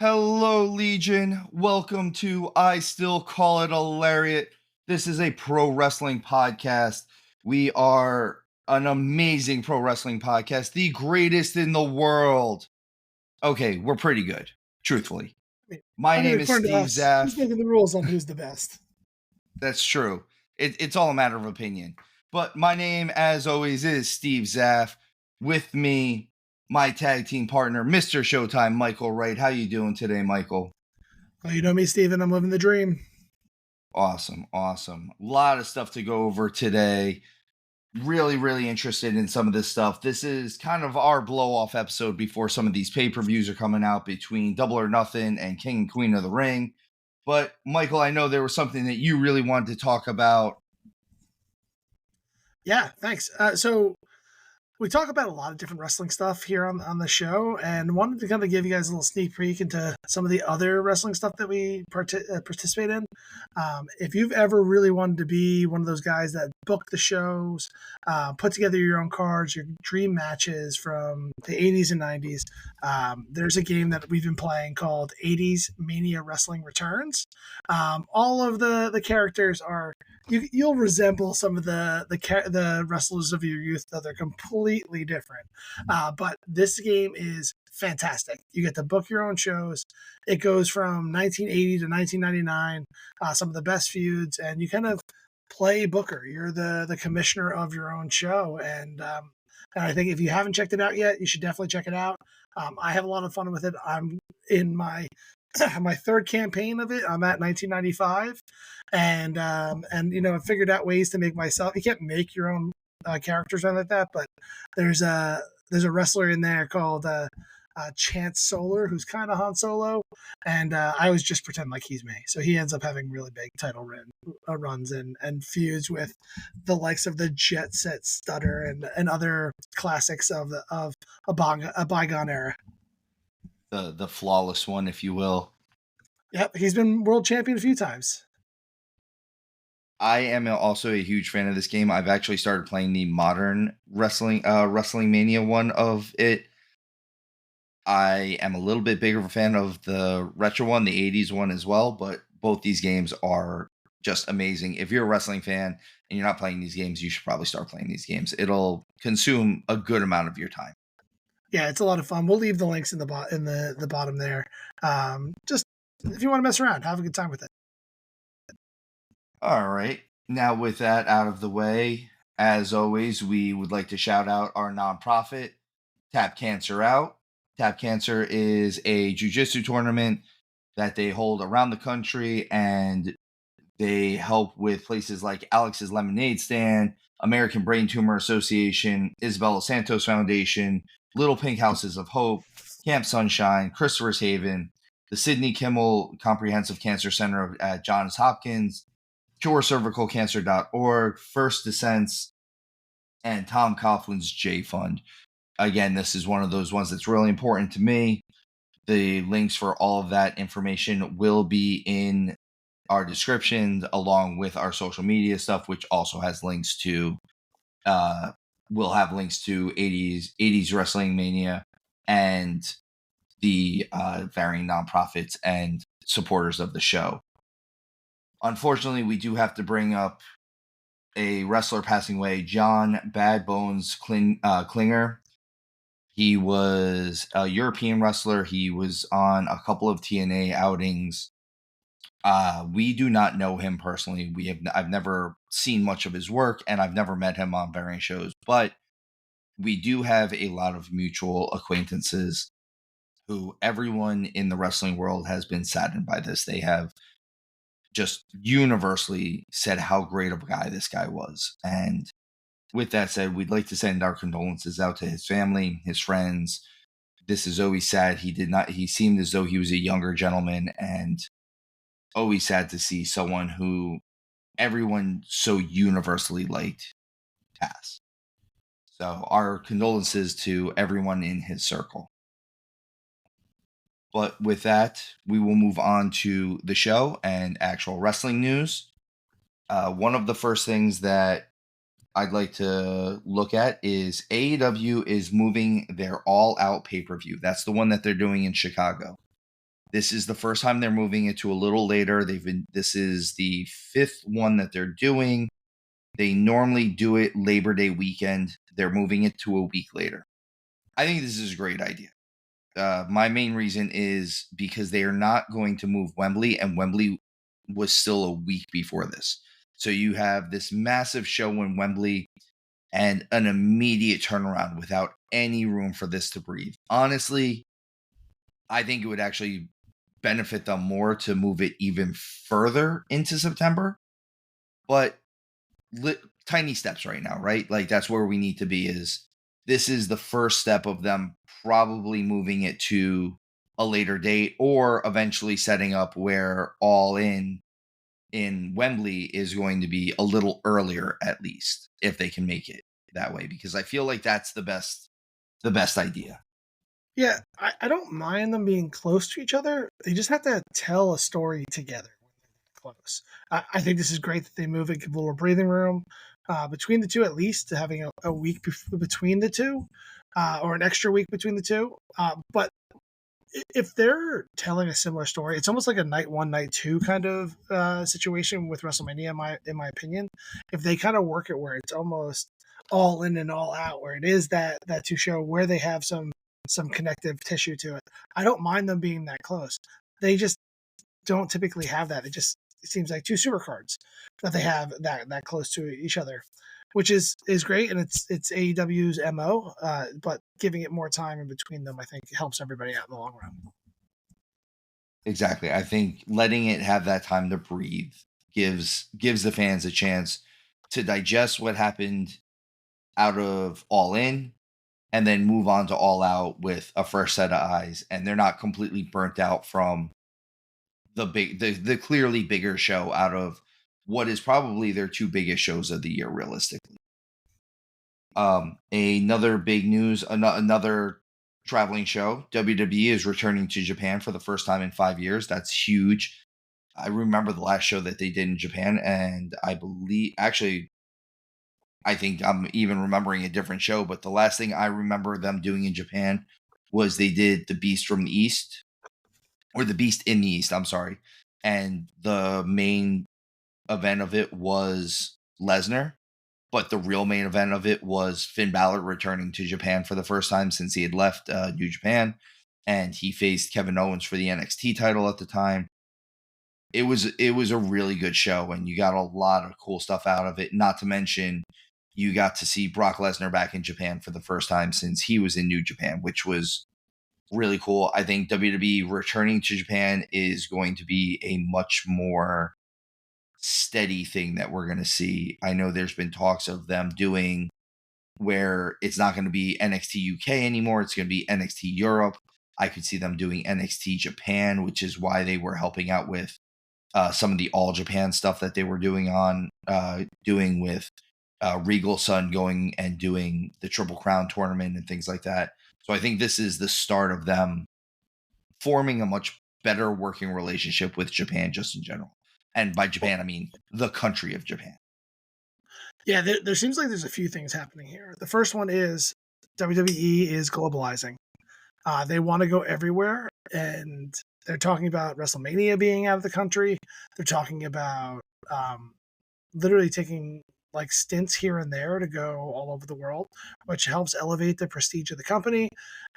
Hello, Legion. Welcome to I Still Call It a Lariat. This is a pro wrestling podcast. We are an amazing pro wrestling podcast, the greatest in the world. Okay, we're pretty good, truthfully. My name is according to Steve us, who's Zaff. making the rules on who's the best? That's true. It's all a matter of opinion. But my name, as always, is Steve Zaff. With me, my tag team partner, Mr. Showtime, Michael Wright. How you doing today, Michael? Well, you know me, Steven. I'm living the dream. Awesome. A lot of stuff to go over today. Really interested in some of this stuff. This is kind of our blow off episode before some of these pay-per-views are coming out between Double or Nothing and King and Queen of the Ring. But Michael, I know there was something that you really wanted to talk about. Yeah, thanks. So we talk about a lot of different wrestling stuff here on the show, and wanted to kind of give you guys a little sneak peek into some of the other wrestling stuff that we participate in. If you've ever really wanted to be one of those guys that book the shows, put together your own cards, your dream matches from the 80s and 90s, there's a game that we've been playing called 80s Mania Wrestling Returns. All of the characters are you'll resemble some of the wrestlers of your youth, though they're completely different. But this game is fantastic. You get to book your own shows. It goes from 1980 to 1999, some of the best feuds, and you kind of play booker. You're the commissioner of your own show, and I think if you haven't checked it out yet, you should definitely check it out. I have a lot of fun with it. I'm in my third campaign of it. I'm at 1995, and I figured out ways to make myself. You can't make your own characters or anything like that, but there's a wrestler in there called Chance Solar, who's kind of Han Solo, and I always just pretend like he's me. So he ends up having really big title runs and feuds with the likes of the Jet Set Stutter and other classics of a bygone era. The flawless one, if you will. Yep, he's been world champion a few times. I am also a huge fan of this game. I've actually started playing the modern wrestling Mania one of it. I am a little bit bigger of a fan of the retro one, the 80s one as well, but both these games are just amazing. If you're a wrestling fan and you're not playing these games, you should probably start playing these games. It'll consume a good amount of your time. Yeah, it's a lot of fun. We'll leave the links in the bottom there. Just if you want to mess around, have a good time with it. All right. Now, with that out of the way, as always, we would like to shout out our nonprofit, Tap Cancer Out. Tap Cancer is a jiu-jitsu tournament that they hold around the country, and they help with places like Alex's Lemonade Stand, American Brain Tumor Association, Isabella Santos Foundation, Little Pink Houses of Hope, Camp Sunshine, Christopher's Haven, the Sidney Kimmel Comprehensive Cancer Center at Johns Hopkins, CureCervicalCancer.org, First Descents, and Tom Coughlin's J Fund. Again, this is one of those ones that's really important to me. The links for all of that information will be in our descriptions along with our social media stuff, which also has links to we'll have links to 80s Wrestling Mania and the varying nonprofits and supporters of the show. Unfortunately, we do have to bring up a wrestler passing away, John Bad Bones Klinger. He was a European wrestler. He was on a couple of TNA outings. We do not know him personally. I've never seen much of his work, and I've never met him on varying shows. But we do have a lot of mutual acquaintances who everyone in the wrestling world has been saddened by this. They have just universally said how great of a guy this guy was. And with that said, we'd like to send our condolences out to his family, his friends. This is always sad. He seemed as though he was a younger gentleman, and always sad to see someone who everyone so universally liked pass. So our condolences to everyone in his circle. But with that, we will move on to the show and actual wrestling news. One of the first things that I'd like to look at is AEW is moving their All Out pay-per-view. That's the one that they're doing in Chicago. This is the first time they're moving it to a little later. This is the fifth one that they're doing. They normally do it Labor Day weekend. They're moving it to a week later. I think this is a great idea. My main reason is because they are not going to move Wembley, and Wembley was still a week before this. So you have this massive show in Wembley and an immediate turnaround without any room for this to breathe. Honestly, I think it would actually benefit them more to move it even further into September. But tiny steps right now, right? Like that's where we need to be. Is this is the first step of them probably moving it to a later date, or eventually setting up where All in Wembley is going to be a little earlier, at least, if they can make it that way, because I feel like that's the best idea. Yeah, I don't mind them being close to each other. They just have to tell a story together when they're close. I think this is great that they move it, give a little breathing room between the two, at least having a week between the two, or an extra week between the two. But if they're telling a similar story, it's almost like a night one, night two kind of situation with WrestleMania, in my opinion. If they kind of work it where it's almost all in and all out, where it is that two show where they have some connective tissue to it, I don't mind them being that close. They just don't typically have that. It seems like two supercards that they have that close to each other, which is great, and it's AEW's mo. But giving it more time in between them, I think, helps everybody out in the long run. Exactly. I think letting it have that time to breathe gives the fans a chance to digest what happened out of All In, and then move on to All Out with a fresh set of eyes, and they're not completely burnt out from the clearly bigger show out of what is probably their two biggest shows of the year, realistically. Another big news, another traveling show. WWE is returning to Japan for the first time in 5 years. That's huge. I remember the last show that they did in Japan, and I believe, actually, I think I'm even remembering a different show, but the last thing I remember them doing in Japan was they did the Beast from the East, or the Beast in the East, I'm sorry. And the main event of it was Lesnar, but the real main event of it was Finn Balor returning to Japan for the first time since he had left New Japan, and he faced Kevin Owens for the NXT title at the time. It was a really good show, and you got a lot of cool stuff out of it. Not to mention, you got to see Brock Lesnar back in Japan for the first time since he was in New Japan, which was really cool. I think WWE returning to Japan is going to be a much more steady thing that we're going to see. I know there's been talks of them doing where it's not going to be NXT UK anymore. It's going to be NXT Europe. I could see them doing NXT Japan, which is why they were helping out with some of the All Japan stuff that they were doing with Regal Sun going and doing the Triple Crown tournament and things like that. So I think this is the start of them forming a much better working relationship with Japan just in general. And by Japan, I mean the country of Japan. Yeah, there seems like there's a few things happening here. The first one is WWE is globalizing. They want to go everywhere, and they're talking about WrestleMania being out of the country. They're talking about literally taking like stints here and there to go all over the world, which helps elevate the prestige of the company.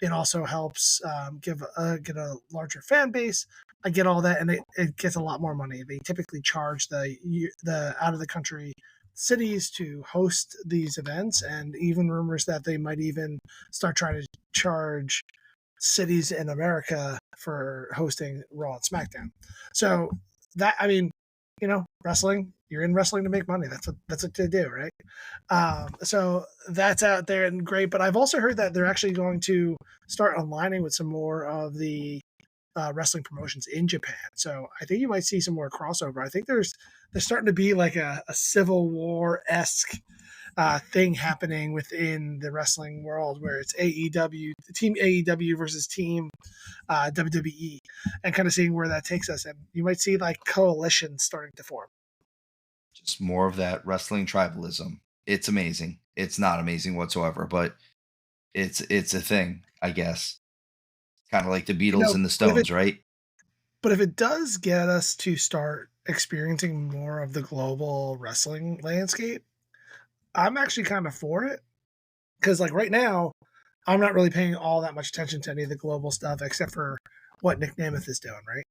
It also helps get a larger fan base. I get all that, and it gets a lot more money. They typically charge the out of the country cities to host these events, and even rumors that they might even start trying to charge cities in America for hosting Raw and SmackDown. So that, I mean, wrestling, you're in wrestling to make money. That's what they do, right? So that's out there and great. But I've also heard that they're actually going to start aligning with some more of the wrestling promotions in Japan. So I think you might see some more crossover. I think there's starting to be like a Civil War esque thing happening within the wrestling world, where it's team AEW versus team WWE, and kind of seeing where that takes us. And you might see like coalitions starting to form. Just more of that wrestling tribalism. It's amazing. It's not amazing whatsoever, but it's a thing, I guess. Kind of like the Beatles and the With it, Stones, right? But if it does get us to start experiencing more of the global wrestling landscape, I'm actually kind of for it. Because, like, right now, I'm not really paying all that much attention to any of the global stuff except for what Nick Nemeth is doing, right?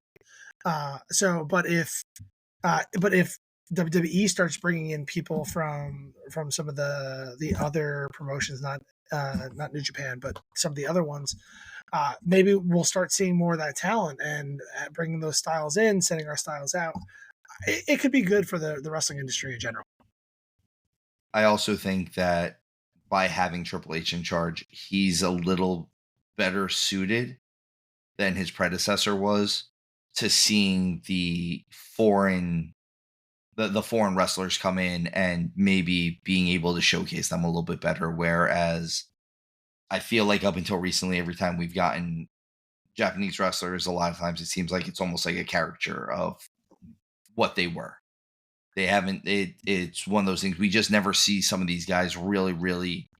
But if WWE starts bringing in people from some of the other promotions, not New Japan, but some of the other ones, maybe we'll start seeing more of that talent and bringing those styles in, sending our styles out. It could be good for the wrestling industry in general. I also think that by having Triple H in charge, he's a little better suited than his predecessor was to seeing the foreign wrestlers come in and maybe being able to showcase them a little bit better. Whereas I feel like up until recently, every time we've gotten Japanese wrestlers, a lot of times it seems like it's almost like a caricature of what they were. They haven't. It's one of those things we just never see some of these guys really, really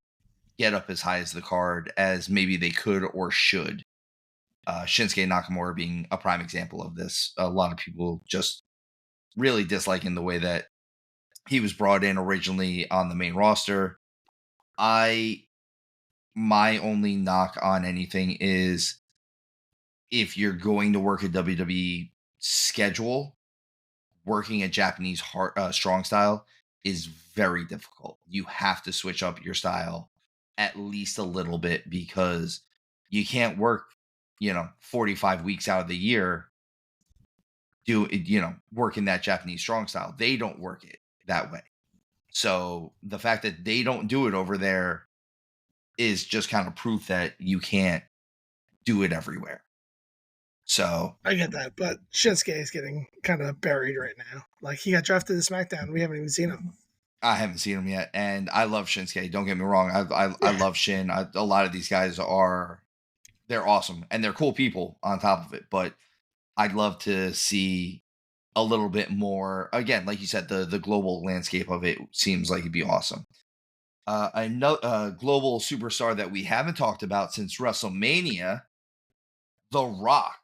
get up as high as the card as maybe they could or should. Shinsuke Nakamura being a prime example of this. A lot of people just really disliking the way that he was brought in originally on the main roster. I My only knock on anything is if you're going to work a WWE schedule, working a Japanese strong style is very difficult. You have to switch up your style at least a little bit because you can't work, 45 weeks out of the year working that Japanese strong style. They don't work it that way. So the fact that they don't do it over there is just kind of proof that you can't do it everywhere. So I get that, but Shinsuke is getting kind of buried right now. Like, he got drafted to SmackDown. We haven't even seen him. I haven't seen him yet, and I love Shinsuke. Don't get me wrong. I Yeah, love Shin. A lot of these guys they're awesome and they're cool people on top of it. But I'd love to see a little bit more. Again, like you said, the global landscape of it seems like it'd be awesome. A global superstar that we haven't talked about since WrestleMania, The Rock.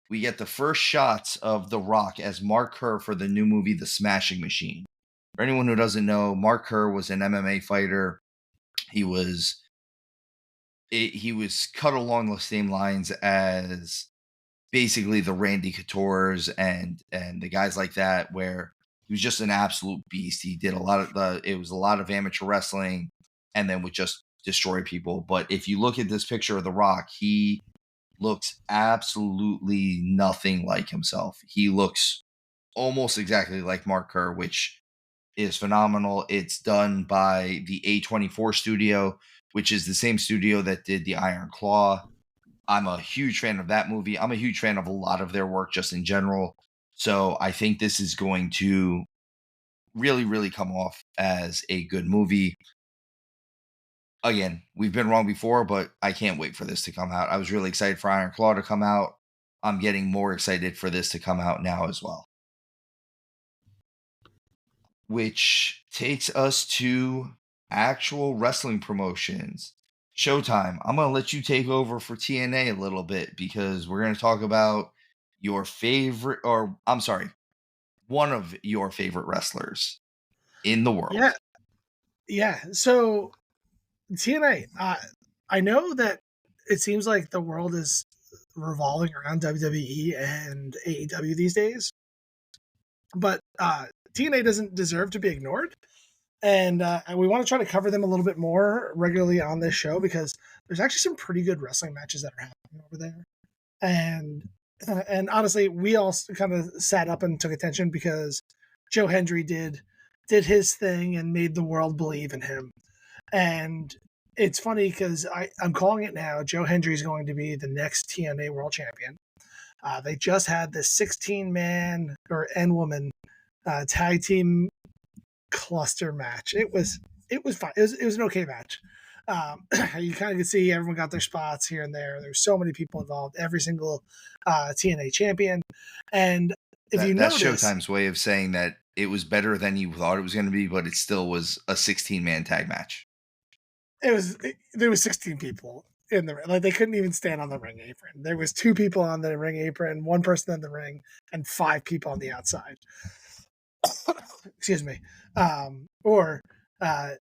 We get the first shots of The Rock as Mark Kerr for the new movie The Smashing Machine. For anyone who doesn't know, Mark Kerr was an MMA fighter. He was he was cut along the same lines as basically the Randy Couture's and the guys like that, where he was just an absolute beast. He did it was a lot of amateur wrestling and then would just destroy people. But if you look at this picture of The Rock, he looks absolutely nothing like himself. He looks almost exactly like Mark Kerr, which is phenomenal. It's done by the A24 studio, which is the same studio that did the Iron Claw. I'm a huge fan of that movie. I'm a huge fan of a lot of their work just in general. So I think this is going to really, really come off as a good movie. Again, we've been wrong before, but I can't wait for this to come out. I was really excited for Iron Claw to come out. I'm getting more excited for this to come out now as well. Which takes us to actual wrestling promotions. Showtime, I'm going to let you take over for TNA a little bit because we're going to talk about your favorite, or I'm sorry, one of your favorite wrestlers in the world. yeah, yeah. So TNA, I know that it seems like the world is revolving around WWE and AEW these days, but TNA doesn't deserve to be ignored. And we want to try to cover them a little bit more regularly on this show because there's actually some pretty good wrestling matches that are happening over there. And honestly, we all kind of sat up and took attention because Joe Hendry did his thing and made the world believe in him. And it's funny because I'm calling it now. Joe Hendry is going to be the next TNA World Champion. They just had this 16-man or and woman tag team cluster match. It was fine. It was an okay match. You kind of could see everyone got their spots here and there. There's so many people involved. Every single TNA champion, and if you That's notice, Showtime's way of saying that it was better than you thought it was going to be, but it still was a 16-man tag match. there was 16 people. in the like they couldn't even stand on the ring apron. There was 2 people on the ring apron, 1 person in the ring, and 5 people on the outside. Excuse me. Or uh,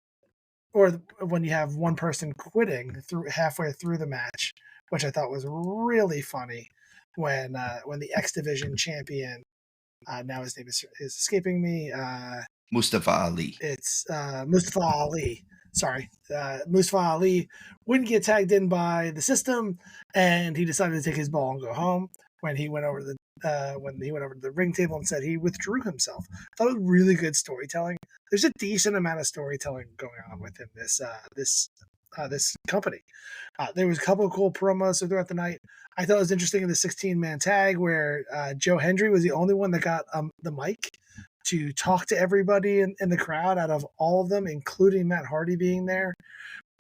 or when you have 1 person quitting through halfway through the match, which I thought was really funny when the X Division champion, now his name is escaping me. Mustafa Ali. It's Mustafa Ali. Sorry, Mustafa Ali wouldn't get tagged in by the system, and he decided to take his ball and go home. When he went over to the ring table and said he withdrew himself. I thought it was really good storytelling. There's a decent amount of storytelling going on within this company. There was a couple of cool promos throughout the night. I thought it was interesting in the 16-man tag where Joe Hendry was the only one that got the mic to talk to everybody in the crowd out of all of them, including Matt Hardy being there.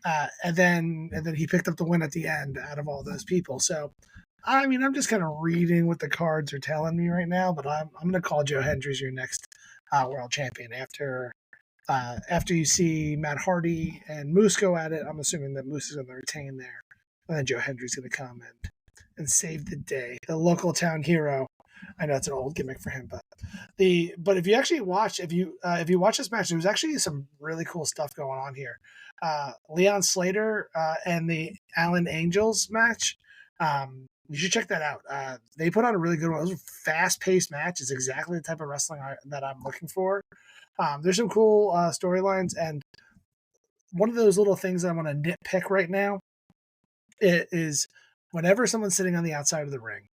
And then he picked up the win at the end out of all those people. So, I mean, I'm just kind of reading what the cards are telling me right now, but I'm going to call Joe Hendry's your next world champion after you see Matt Hardy and Moose go at it. I'm assuming that Moose is going to retain there, and then Joe Hendry's going to come and save the day. The local town hero. I know it's an old gimmick for him, but if you actually watch if you watch this match, there was actually some really cool stuff going on here. Leon Slater and the Allen Angels match. You should check that out. They put on a really good one. It was a fast-paced match. It's exactly the type of wrestling that I'm looking for. There's some cool storylines, and one of those little things I want to nitpick right now is whenever someone's sitting on the outside of the ring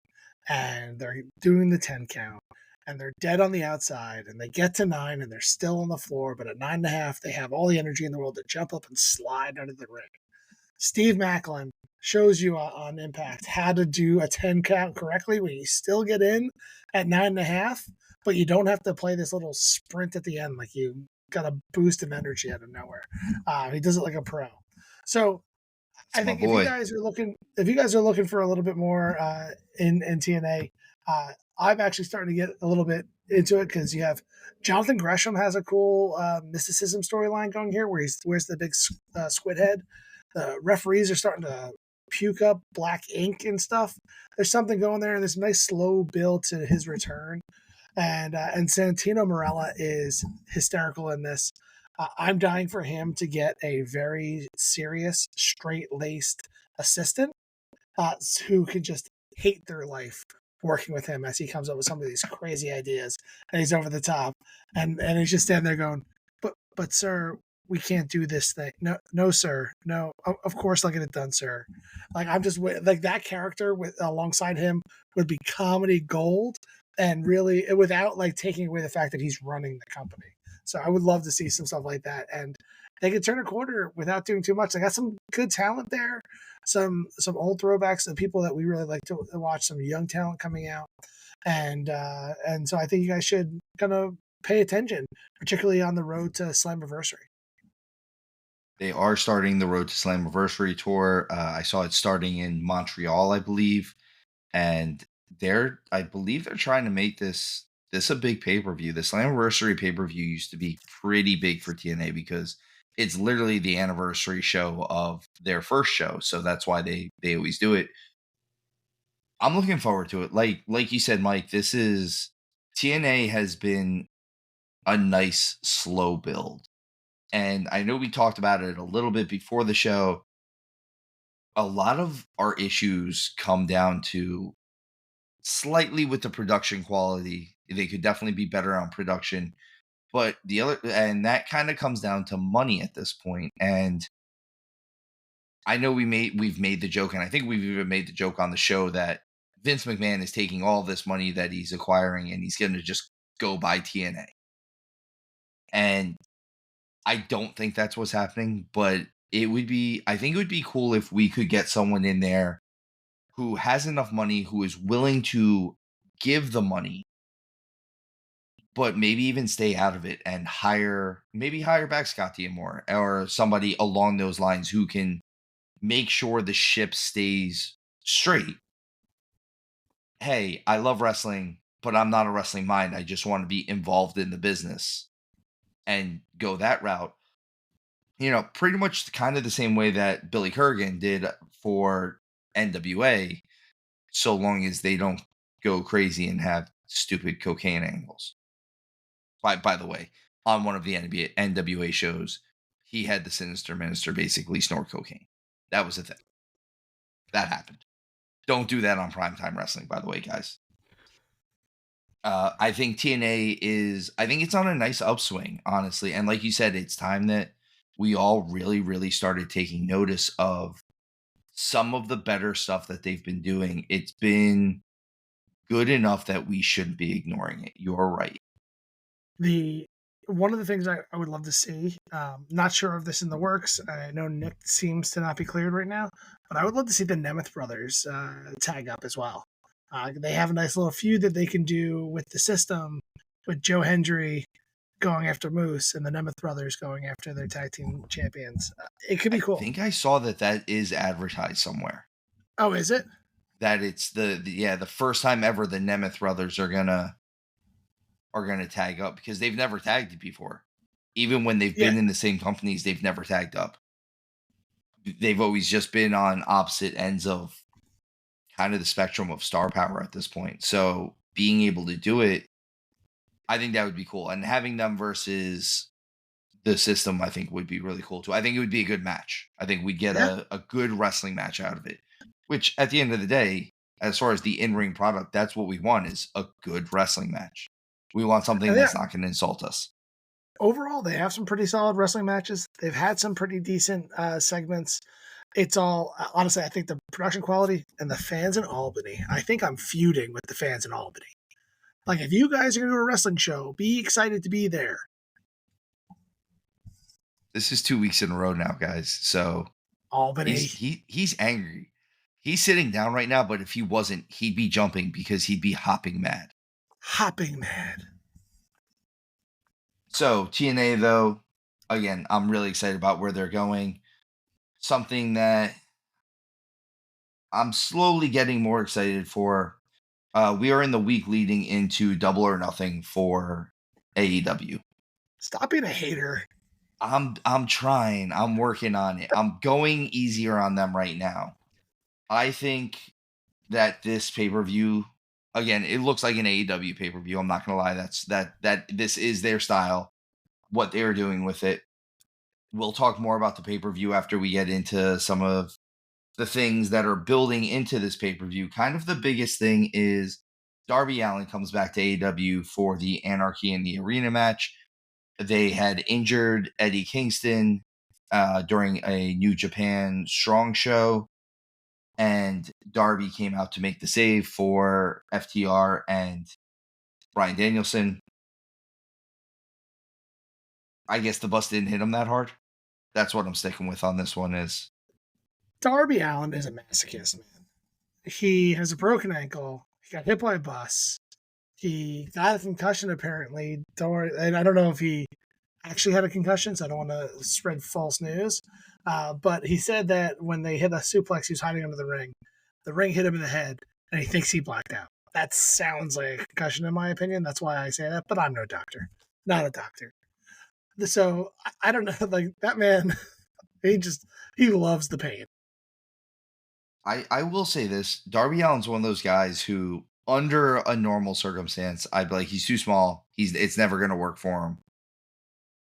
and they're doing the 10 count and they're dead on the outside and they get to 9 and they're still on the floor, but at 9.5, they have all the energy in the world to jump up and slide under the ring. Steve Macklin shows you on Impact how to do a 10 count correctly when you still get in at 9.5, but you don't have to play this little sprint at the end like you got a boost of energy out of nowhere. He does it like a pro. So I think if you guys are looking for a little bit more in TNA, I'm actually starting to get a little bit into it because you have Jonathan Gresham has a cool mysticism storyline going here where he wears the big squid head. The referees are starting to puke up black ink and stuff. There's something going there, and there's a nice slow build to his return. And Santino Marella is hysterical in this. I'm dying for him to get a very serious, straight-laced assistant who can just hate their life working with him as he comes up with some of these crazy ideas, and he's over the top, and he's just standing there going, "But sir, we can't do this thing. No, sir. No, of course I'll get it done, sir." Like I'm just like that character alongside him would be comedy gold, and really without like taking away the fact that he's running the company. So I would love to see some stuff like that, and they could turn a corner without doing too much. They got some good talent there, some old throwbacks of people that we really like to watch, some young talent coming out, and so I think you guys should kind of pay attention, particularly on the road to Slammiversary. They are starting the Road to Slammiversary tour. I saw it starting in Montreal, I believe, and I believe they're trying to make this a big pay-per-view. The Slammiversary pay-per-view used to be pretty big for TNA because it's literally the anniversary show of their first show, so that's why they always do it. I'm looking forward to it. Like you said, Mike, this is TNA has been a nice slow build. And I know we talked about it a little bit before the show. A lot of our issues come down to slightly with the production quality. They could definitely be better on production, but and that kind of comes down to money at this point. And I know we've made the joke, and I think we've even made the joke on the show that Vince McMahon is taking all this money that he's acquiring and he's going to just go buy TNA. And I don't think that's what's happening, but I think it would be cool if we could get someone in there who has enough money, who is willing to give the money, but maybe even stay out of it and hire back Scott D'Amore or somebody along those lines who can make sure the ship stays straight. Hey, I love wrestling, but I'm not a wrestling mind. I just want to be involved in the business and go that route. Pretty much kind of the same way that Billy Corgan did for NWA, so long as they don't go crazy and have stupid cocaine angles. By the way, on one of the NWA shows, he had the Sinister Minister basically snort cocaine. That was a thing. That happened. Don't do that on primetime wrestling, by the way, guys. I think TNA I think it's on a nice upswing, honestly. And like you said, it's time that we all really, really started taking notice of some of the better stuff that they've been doing. It's been good enough that we shouldn't be ignoring it. You're right. One of the things I would love to see, not sure if this in the works. I know Nick seems to not be cleared right now, but I would love to see the Nemeth brothers tag up as well. They have a nice little feud that they can do with the system, with Joe Hendry going after Moose and the Nemeth brothers going after their tag team champions. It could be cool. I think I saw that is advertised somewhere. Oh, is it? That it's the first time ever the Nemeth brothers are gonna tag up, because they've never tagged before. Even when they've been in the same companies, they've never tagged up. They've always just been on opposite ends of kind of the spectrum of star power at this point. So being able to do it, I think that would be cool. And having them versus the system, I think, would be really cool too. I think it would be a good match. I think we'd get a good wrestling match out of it, which at the end of the day, as far as the in-ring product, that's what we want, is a good wrestling match. We want something that's not going to insult us. Overall, they have some pretty solid wrestling matches. They've had some pretty decent segments. It's all, honestly, I think the production quality and the fans in Albany, I think I'm feuding with the fans in Albany. Like, if you guys are going to do a wrestling show, be excited to be there. This is 2 weeks in a row now, guys. So Albany. He's angry. He's sitting down right now, but if he wasn't, he'd be jumping because he'd be hopping mad. Hopping mad. So TNA, though, again, I'm really excited about where they're going. Something that I'm slowly getting more excited for. We are in the week leading into Double or Nothing for AEW. Stop being a hater. I'm trying. I'm working on it. I'm going easier on them right now. I think that this pay-per-view, again, it looks like an AEW pay-per-view. I'm not gonna lie. That this is their style, what they're doing with it. We'll talk more about the pay-per-view after we get into some of the things that are building into this pay-per-view. Kind of the biggest thing is Darby Allin comes back to AEW for the Anarchy in the Arena match. They had injured Eddie Kingston during a New Japan Strong show, and Darby came out to make the save for FTR and Bryan Danielson. I guess the bus didn't hit him that hard. That's what I'm sticking with on this one. Is Darby Allin is a masochist, man. He has a broken ankle. He got hit by a bus. He got a concussion, apparently. And I don't know if he actually had a concussion, so I don't want to spread false news. But he said that when they hit a suplex, he was hiding under the ring. The ring hit him in the head, and he thinks he blacked out. That sounds like a concussion, in my opinion. That's why I say that. But I'm no doctor. Not a doctor. So I don't know. Like, that man, he loves the pain. I will say this: Darby Allin's one of those guys who, under a normal circumstance, I'd be like, he's too small. It's never going to work for him.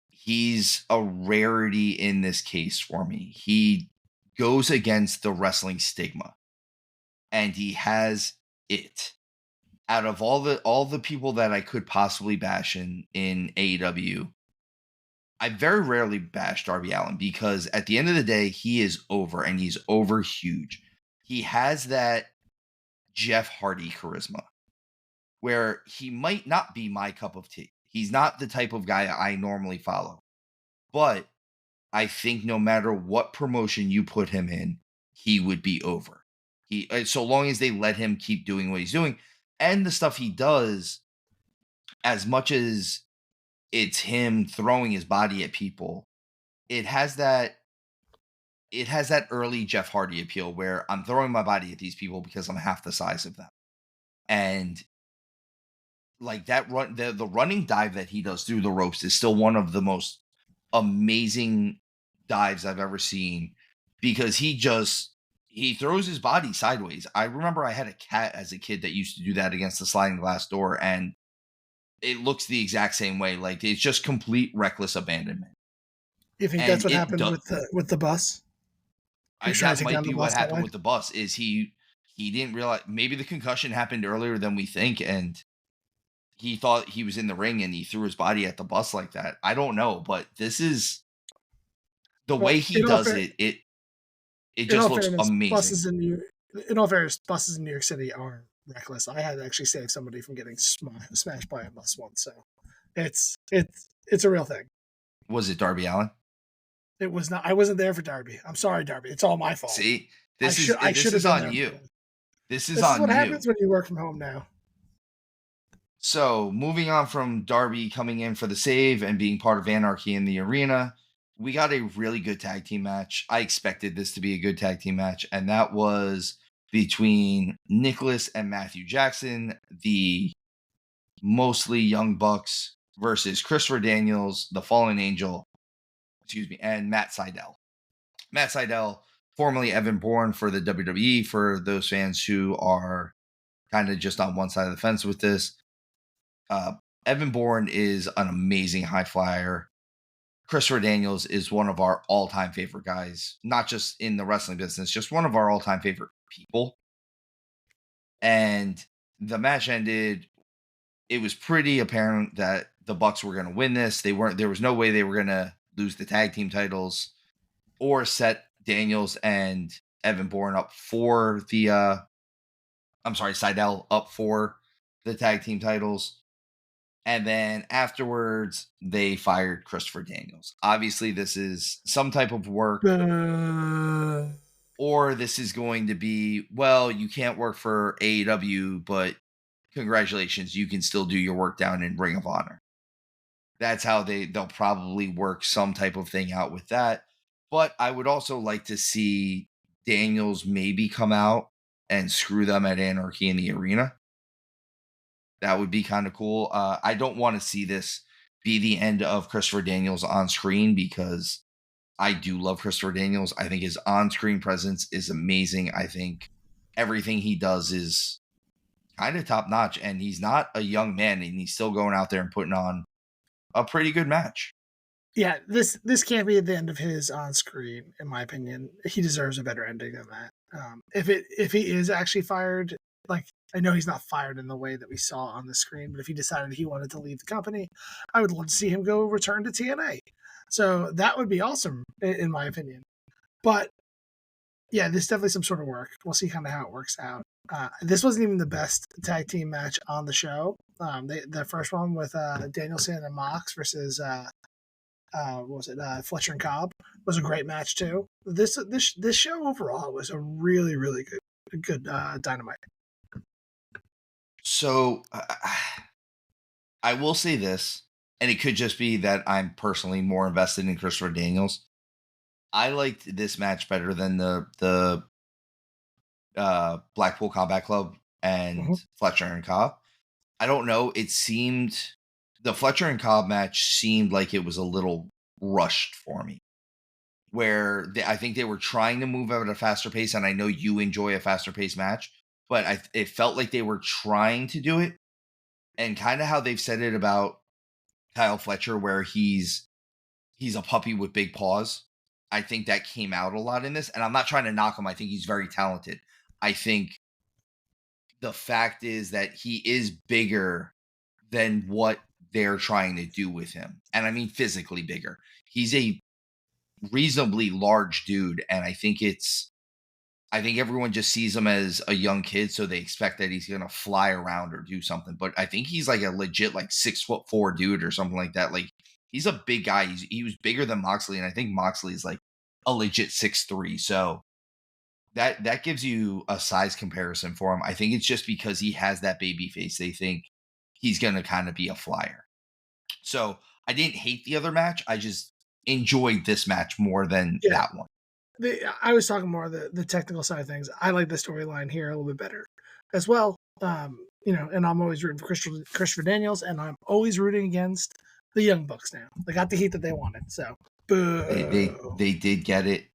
He's a rarity in this case for me. He goes against the wrestling stigma, and he has it. Out of all the people that I could possibly bash in AEW, I very rarely bash Darby Allin, because at the end of the day, he is over, and he's over huge. He has that Jeff Hardy charisma, where he might not be my cup of tea. He's not the type of guy I normally follow. But I think no matter what promotion you put him in, he would be over. So long as they let him keep doing what he's doing. And the stuff he does, as much as it's him throwing his body at people, it has that early Jeff Hardy appeal where I'm throwing my body at these people because I'm half the size of them. And like that the running dive that he does through the ropes is still one of the most amazing dives I've ever seen, because he He throws his body sideways. I remember I had a cat as a kid that used to do that against the sliding glass door, and it looks the exact same way. Like, it's just complete reckless abandonment. You think that's And what it happened does. with the bus? He was trying That to take might down be the what bus that happened way. with the bus. Is he didn't realize, maybe the concussion happened earlier than we think, and he thought he was in the ring and he threw his body at the bus like that. I don't know, but this is the Well, way he does it. It in just all looks fairness, amazing. buses in New York City are reckless. I had to actually save somebody from getting smashed by a bus once, so it's a real thing. Was it Darby Allen? It was not. I wasn't there for Darby. I'm sorry, Darby. It's all my fault. See, this is I this should have is been on there for you. you. This is This is on what you. happens when you work from home now. So, moving on from Darby coming in for the save and being part of Anarchy in the arena, we got a really good tag team match. I expected this to be a good tag team match, and that was between Nicholas and Matthew Jackson, the mostly Young Bucks, versus Christopher Daniels, the Fallen Angel, and Matt Sydal. Matt Sydal, formerly Evan Bourne for the WWE, for those fans who are kind of just on one side of the fence with this. Uh, Evan Bourne is an amazing high flyer. Christopher Daniels is one of our all-time favorite guys, not just in the wrestling business, just one of our all-time favorite people. And the match ended. It was pretty apparent that the Bucks were going to win this. There was no way they were going to lose the tag team titles or set Daniels and Evan Bourne up for Sydal up for the tag team titles. And then afterwards, they fired Christopher Daniels. Obviously, this is some type of work, or this is going to be, well, you can't work for AEW, but congratulations, you can still do your work down in Ring of Honor. That's how they'll probably work some type of thing out with that. But I would also like to see Daniels maybe come out and screw them at Anarchy in the arena. That would be kind of cool. I don't want to see this be the end of Christopher Daniels on screen, because I do love Christopher Daniels. I think his on-screen presence is amazing. I think everything he does is kind of top notch, and he's not a young man, and he's still going out there and putting on a pretty good match. Yeah, this can't be the end of his on screen, in my opinion. He deserves a better ending than that. If he is actually fired, like, I know he's not fired in the way that we saw on the screen, but if he decided he wanted to leave the company, I would love to see him go return to TNA. So that would be awesome, in my opinion. But yeah, there's definitely some sort of work. We'll see kind of how it works out. This wasn't even the best tag team match on the show. The first one with Danielson and Mox versus what was it, Fletcher and Cobb, was a great match too. This show overall was a really good Dynamite. So I will say this, and it could just be that I'm personally more invested in Christopher Daniels. I liked this match better than the Blackpool Combat Club and Mm-hmm. Fletcher and Cobb. I don't know. It seemed, the Fletcher and Cobb match seemed like it was a little rushed for me, where I think they were trying to move at a faster pace. And I know you enjoy a faster pace match, but it felt like they were trying to do it, and kind of how they've said it about Kyle Fletcher, where he's a puppy with big paws. I think that came out a lot in this, and I'm not trying to knock him. I think he's very talented. I think the fact is that he is bigger than what they're trying to do with him. And I mean physically bigger. He's a reasonably large dude, and I think everyone just sees him as a young kid, so they expect that he's gonna fly around or do something. But I think he's like a legit like 6'4" dude or something like that. Like, he's a big guy. He was bigger than Moxley, and I think Moxley is like a legit 6'3". So that gives you a size comparison for him. I think it's just because he has that baby face, they think he's gonna kind of be a flyer. So I didn't hate the other match. I just enjoyed this match more than Yeah, that one. I was talking more the technical side of things. I like the storyline here a little bit better as well. And I'm always rooting for Christopher Daniels, and I'm always rooting against the Young Bucks now. They got the heat that they wanted. So, They boo. they did get it.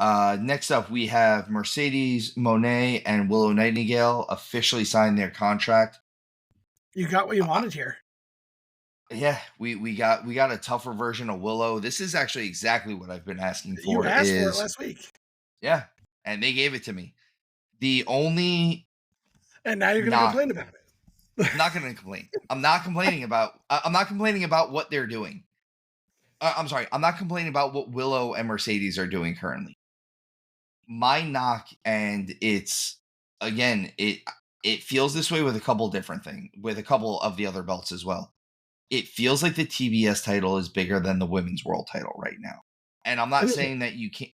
Next up, we have Mercedes Moné and Willow Nightingale officially signed their contract. You got what you wanted here. Yeah, we got a tougher version of Willow. This is actually exactly what I've been asking You for. asked for it Is last week, yeah, and they gave it to me. The only and now you're going to knock, complain about it. I'm not going to complain. I'm not complaining about. I'm not complaining about what they're doing. I'm sorry. I'm not complaining about what Willow and Mercedes are doing currently. My knock, and it's again, it feels this way with a couple different things, with a couple of the other belts as well. It feels like the TBS title is bigger than the women's world title right now. And I'm not saying that you can't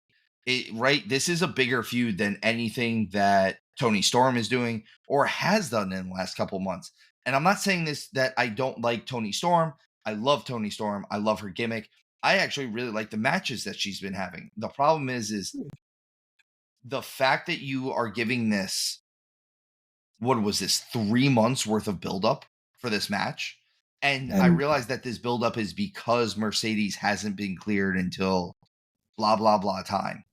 right. This is a bigger feud than anything that Tony Storm is doing or has done in the last couple months. And I'm not saying this that I don't like Tony Storm. I love Tony Storm. I love her gimmick. I actually really like the matches that she's been having. The problem is the fact that you are giving this, what was this, 3 months worth of buildup for this match? And I And realized that this buildup is because Mercedes hasn't been cleared until blah, blah, blah time.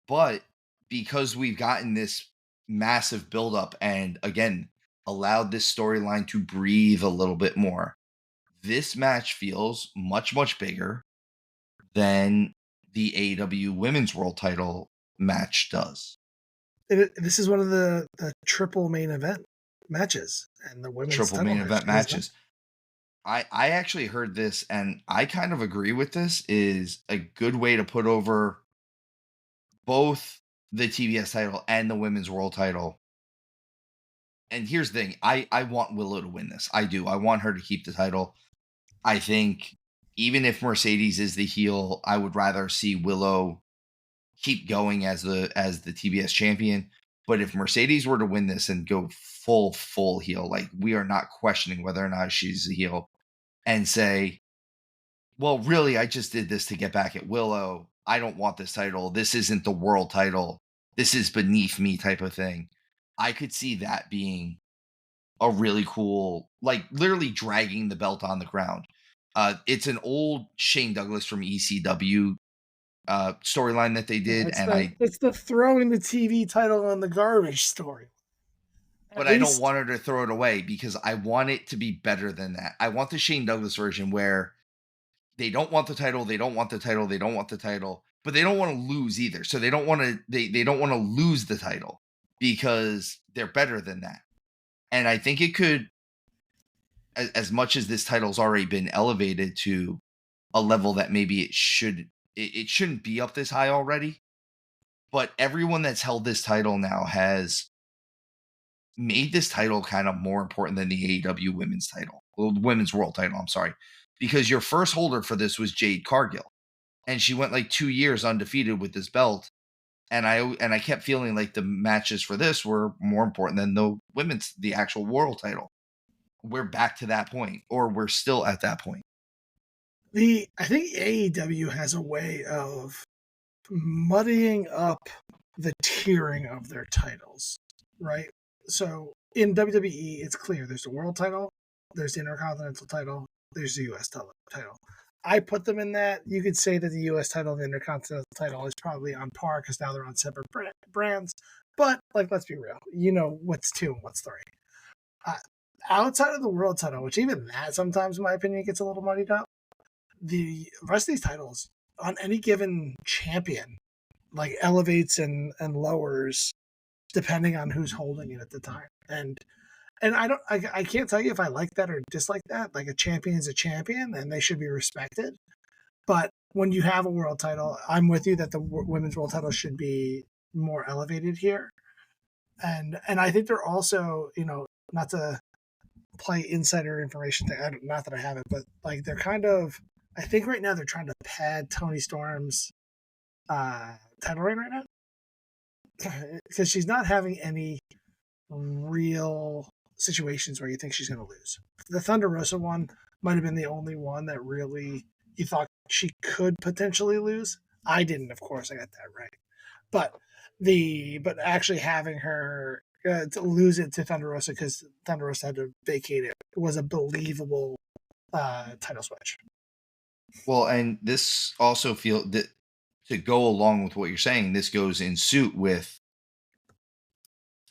But because we've gotten this massive buildup and again, allowed this storyline to breathe a little bit more, this match feels much, much bigger than the AEW Women's World Title match does. this is one of the triple main event matches, and the women's Triple title main match event is not. matches. I actually heard this and I kind of agree with this is a good way to put over both the TBS title and the women's world title. And here's the thing, I want Willow to win this. I do. I want her to keep the title. I think even if Mercedes is the heel, I would rather see Willow keep going as the TBS champion. But if Mercedes were to win this and go full heel, like we are not questioning whether or not she's a heel, and say, well, really, I just did this to get back at Willow. I don't want this title. This isn't the world title. This is beneath me type of thing. I could see that being a really cool, like literally dragging the belt on the ground. It's an old Shane Douglas from ECW storyline that they did, It's and it's the throwing the TV title on the garbage story. At but I don't least want her to throw it away because I want it to be better than that. I want the Shane Douglas version where they don't want the title, they don't want the title, they don't want the title, but they don't want to lose either. So they don't want to they don't want to lose the title because they're better than that. And I think it could, as much as this title's already been elevated to a level that maybe it shouldn't be up this high already, but everyone that's held this title now has made this title kind of more important than the AEW women's title, well, women's world title, I'm sorry, because your first holder for this was Jade Cargill, and she went like 2 years undefeated with this belt, and I kept feeling like the matches for this were more important than the actual world title. We're back to that point, or we're still at that point. I think AEW has a way of muddying up the tiering of their titles, right? So in WWE, it's clear there's the world title, there's the Intercontinental title, there's the US title. I put them in that. You could say that the US title and the Intercontinental title is probably on par because now they're on separate brands. But, like, let's be real. You know what's two and what's three. Outside of the world title, which even that sometimes, in my opinion, gets a little muddied up, the rest of these titles on any given champion like elevates and lowers depending on who's holding it at the time. And I can't tell you if I like that or dislike that. Like, a champion is a champion and they should be respected. But when you have a world title, I'm with you that the women's world title should be more elevated here. And I think they're also, not to play insider information thing. Not that I have it, but like they're kind of. I think right now they're trying to pad Tony Storm's title reign right now because she's not having any real situations where you think she's going to lose. The Thunder Rosa one might have been the only one that really you thought she could potentially lose. I didn't, of course. I got that right, but actually having her to lose it to Thunder Rosa because Thunder Rosa had to vacate it was a believable title switch. Well, and this also feel that to go along with what you're saying, this goes in suit with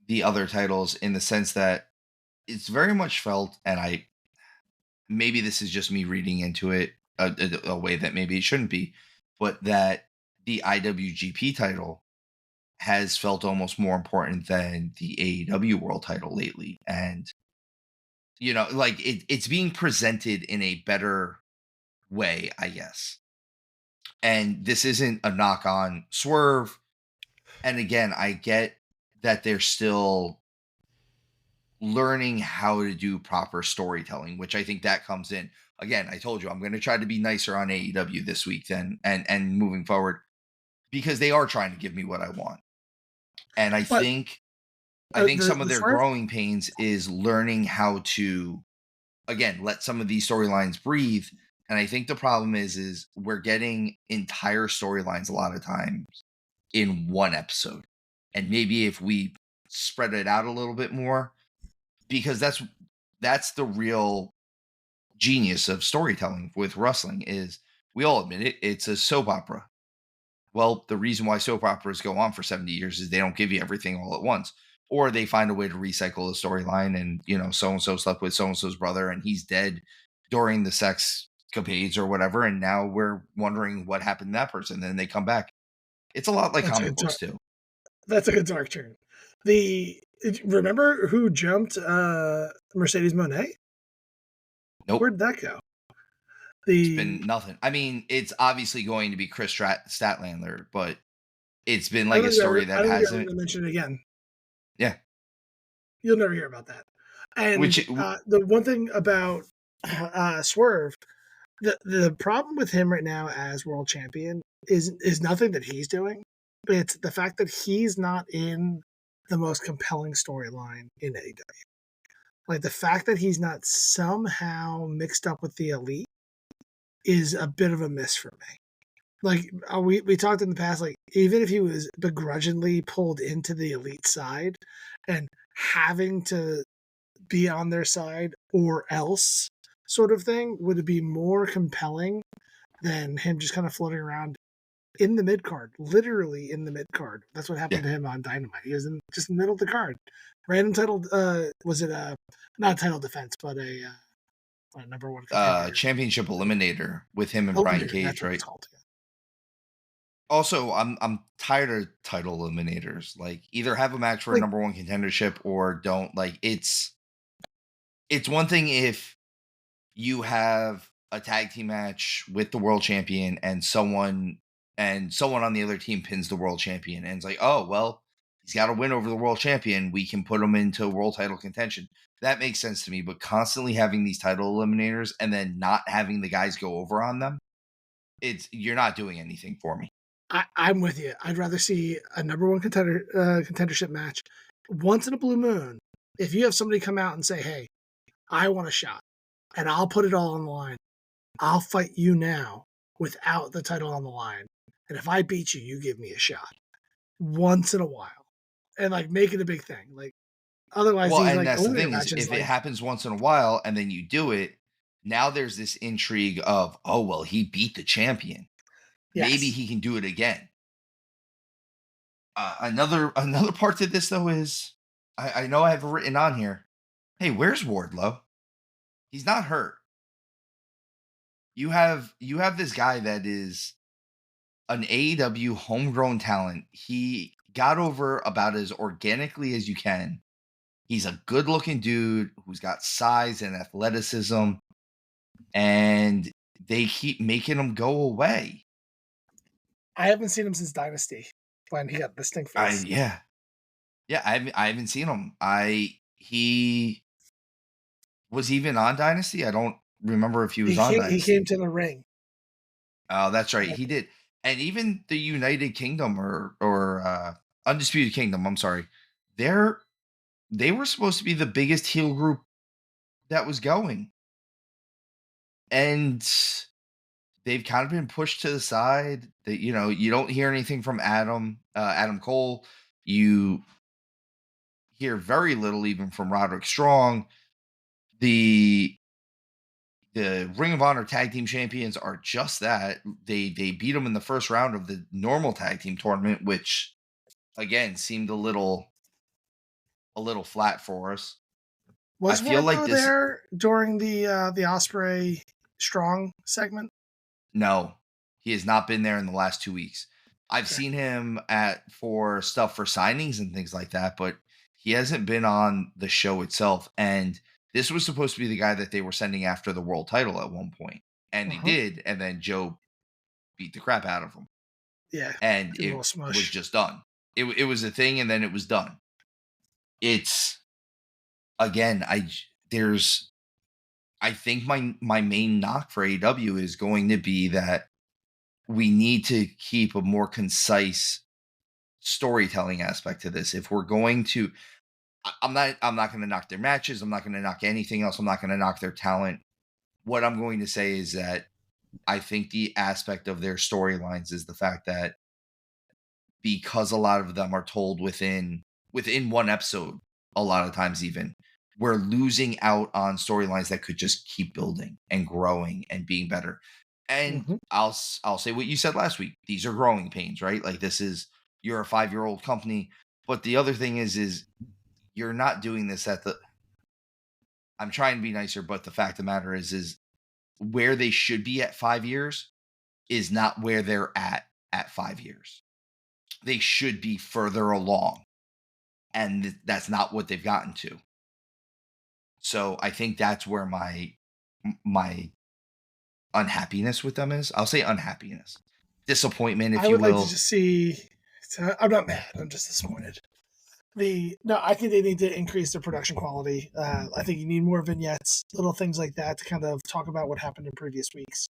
the other titles in the sense that it's very much felt, and I maybe this is just me reading into it a way that maybe it shouldn't be, but that the IWGP title has felt almost more important than the AEW world title lately. And, like it's being presented in a better way, I guess. And this isn't a knock on Swerve. And again, I get that they're still learning how to do proper storytelling, which I think that comes in. Again, I told you I'm going to try to be nicer on AEW this week then and moving forward because they are trying to give me what I want. And I But think some of the their Swerve, growing pains is learning how to again let some of these storylines breathe. And I think the problem is we're getting entire storylines a lot of times in one episode. And maybe if we spread it out a little bit more, because that's the real genius of storytelling with wrestling is we all admit it, it's a soap opera. Well, the reason why soap operas go on for 70 years is they don't give you everything all at once. Or they find a way to recycle a storyline and, so and so slept with so and so's brother and he's dead during the sex capades or whatever. And now we're wondering what happened to that person. Then they come back. It's a lot like that's a comic good dark, books too. that's a good dark turn. Remember who jumped Mercedes Monet? Nope. Where'd that go? It's been nothing. I mean, it's obviously going to be Chris Statlander, but it's been like a story I that don't think I'm hasn't. going to mention it again. Yeah. You'll never hear about that. And Which the one thing about Swerve, the problem with him right now as world champion is nothing that he's doing. It's the fact that he's not in the most compelling storyline in AEW. Like the fact that he's not somehow mixed up with the elite is a bit of a miss for me. Like we talked in the past, like even if he was begrudgingly pulled into the elite side and having to be on their side or else sort of thing, would it be more compelling than him just kind of floating around in the mid card, literally in the mid card? That's what yeah. happened to him on Dynamite. He was just in the middle of the card. Random title, was it a not title defense, but a number one contender? Championship eliminator with him and Brian Eliminator, Cage, that's what it's right? called. Also, I'm tired of title eliminators. Like either have a match for a Like number one contendership or don't. Like it's one thing if you have a tag team match with the world champion and someone on the other team pins the world champion and it's like, oh well, he's got to win over the world champion. We can put him into world title contention. That makes sense to me. But constantly having these title eliminators and then not having the guys go over on them, you're not doing anything for me. I'm with you. I'd rather see a number one contendership match once in a blue moon. If you have somebody come out and say, "Hey, I want a shot, and I'll put it all on the line. I'll fight you now without the title on the line, and if I beat you, you give me a shot." Once in a while, and like make it a big thing. Like otherwise, Well, these and like that's the eliminator thing is matches, if it like happens once in a while and then you do it, now there's this intrigue of, oh well, he beat the champion. Maybe yes, he can do it again. Another part to this though is I know I have written on here. Hey, where's Wardlow? He's not hurt. You have this guy that is an AEW homegrown talent. He got over about as organically as you can. He's a good looking dude who's got size and athleticism, and they keep making him go away. I haven't seen him since Dynasty when he got the stink I face. yeah. Yeah, I haven't seen him. He was even on Dynasty. I don't remember if he was on He came Dynasty. to the ring. Oh, that's right. He did. And even the United Kingdom or Undisputed Kingdom, I'm sorry. They're they were supposed to be the biggest heel group that was going. And they've kind of been pushed to the side. That you don't hear anything from Adam Cole. You hear very little even from Roderick Strong. The the Ring of Honor Tag Team Champions are just that. They beat them in the first round of the normal tag team tournament, which again seemed a little flat for us. I Was feel like Wardlow this there during the Osprey Strong segment? no, he has not been there in the last 2 weeks. I've Okay. seen him at for stuff for signings and things like that, but he hasn't been on the show itself. And this was supposed to be the guy that they were sending after the world title at one point, and they Uh-huh. did. And then Joe beat the crap out of him, Yeah. and Good it little was smush. just done. It was a thing, and then it was done. It's again, there's I think my main knock for AEW is going to be that we need to keep a more concise storytelling aspect to this. If we're going to, I'm not going to knock their matches. I'm not going to knock anything else. I'm not going to knock their talent. What I'm going to say is that I think the aspect of their storylines is the fact that because a lot of them are told within one episode, a lot of times even we're losing out on storylines that could just keep building and growing and being better. And Hmm. I'll say what you said last week. These are growing pains, right? Like this is you're a 5-year-old company, but the other thing is you're not doing this at the I'm trying to be nicer, but the fact of the matter is where they should be at 5 years is not where they're at 5 years. They should be further along, and that's not what they've gotten to. So I think that's where my unhappiness with them is. I'll say unhappiness, disappointment, if I you would like to will. just see. So I'm not mad. I'm just disappointed. I think they need to increase their production quality. I think you need more vignettes, little things like that to kind of talk about what happened in previous weeks.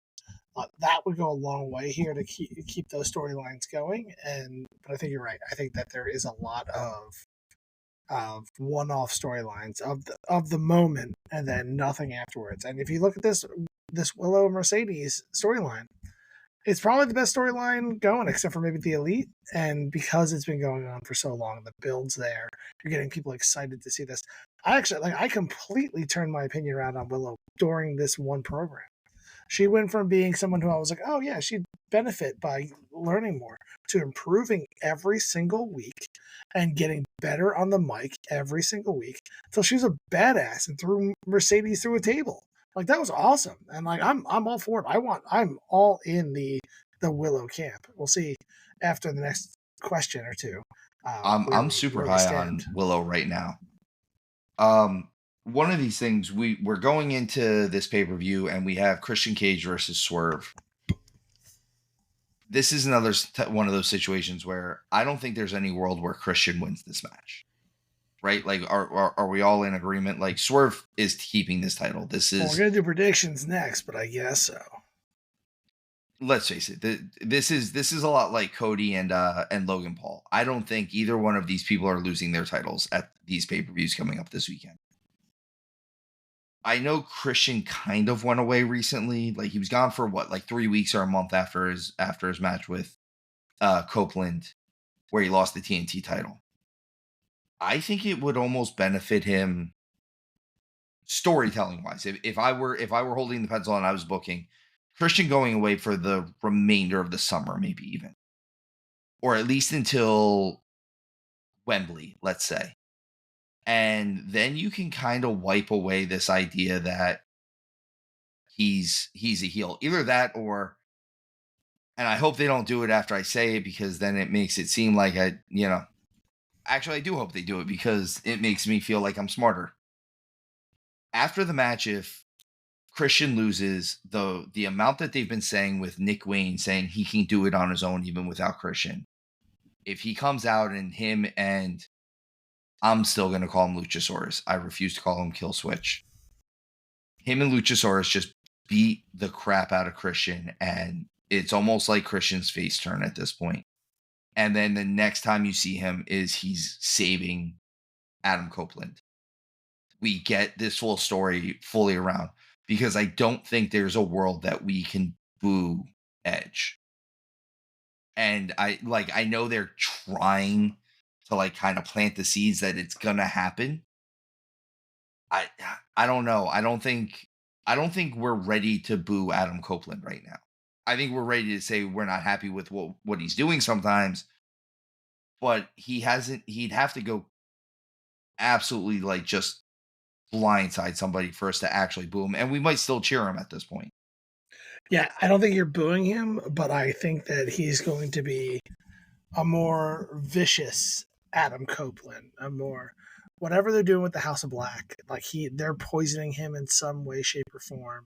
That would go a long way here to keep those storylines going. But I think you're right. I think that there is a lot of one-off storylines of the moment and then nothing afterwards. And if you look at this Willow Mercedes storyline, it's probably the best storyline going, except for maybe the Elite. And because it's been going on for so long, the build's there. You're getting people excited to see this. I completely turned my opinion around on Willow during this one program. She went from being someone who I was like, oh yeah, she'd benefit by learning more, to improving every single week and getting better on the mic every single week until she was a badass and threw Mercedes through a table. Like that was awesome. And like I'm all for it. I'm all in the Willow camp. We'll see after the next question or two I'm super where we high stand. on Willow right now. Um, one of these things we're going into this pay per view and we have Christian Cage versus Swerve. This is another one of those situations where I don't think there's any world where Christian wins this match. Right? Like, are we all in agreement? Like, Swerve is keeping this title. This Well, we're is, gonna do predictions next, but I guess so. let's face it, this is a lot like Cody and Logan Paul. I don't think either one of these people are losing their titles at these pay per views coming up this weekend. I know Christian kind of went away recently. Like he was gone for what, like 3 weeks or a month after his match with Copeland, where he lost the TNT title. I think it would almost benefit him storytelling wise. If I were holding the pencil and I was booking Christian going away for the remainder of the summer, maybe even, or at least until Wembley, let's say. And then you can kind of wipe away this idea that he's a heel. Either that or, and I hope they don't do it after I say it because then it makes it seem like actually I do hope they do it because it makes me feel like I'm smarter. After the match, if Christian loses, the amount that they've been saying with Nick Wayne saying he can do it on his own even without Christian. If he comes out and him and I'm still gonna call him Luchasaurus. I refuse to call him Kill Switch. Him and Luchasaurus just beat the crap out of Christian, and it's almost like Christian's face turn at this point. And then the next time you see him is he's saving Adam Copeland. We get this full story fully around because I don't think there's a world that we can boo Edge. And I know they're trying to like kind of plant the seeds that it's gonna happen. I I don't know. I don't think I don't think we're ready to boo Adam Copeland right now. I think we're ready to say we're not happy with what he's doing sometimes, but he hasn't. He'd have to go absolutely like just blindside somebody for us to actually boo him, and we might still cheer him at this point. Yeah, I don't think you're booing him, but I think that he's going to be a more vicious Adam Copeland, a more whatever they're doing with the House of Black, like they're poisoning him in some way, shape, or form.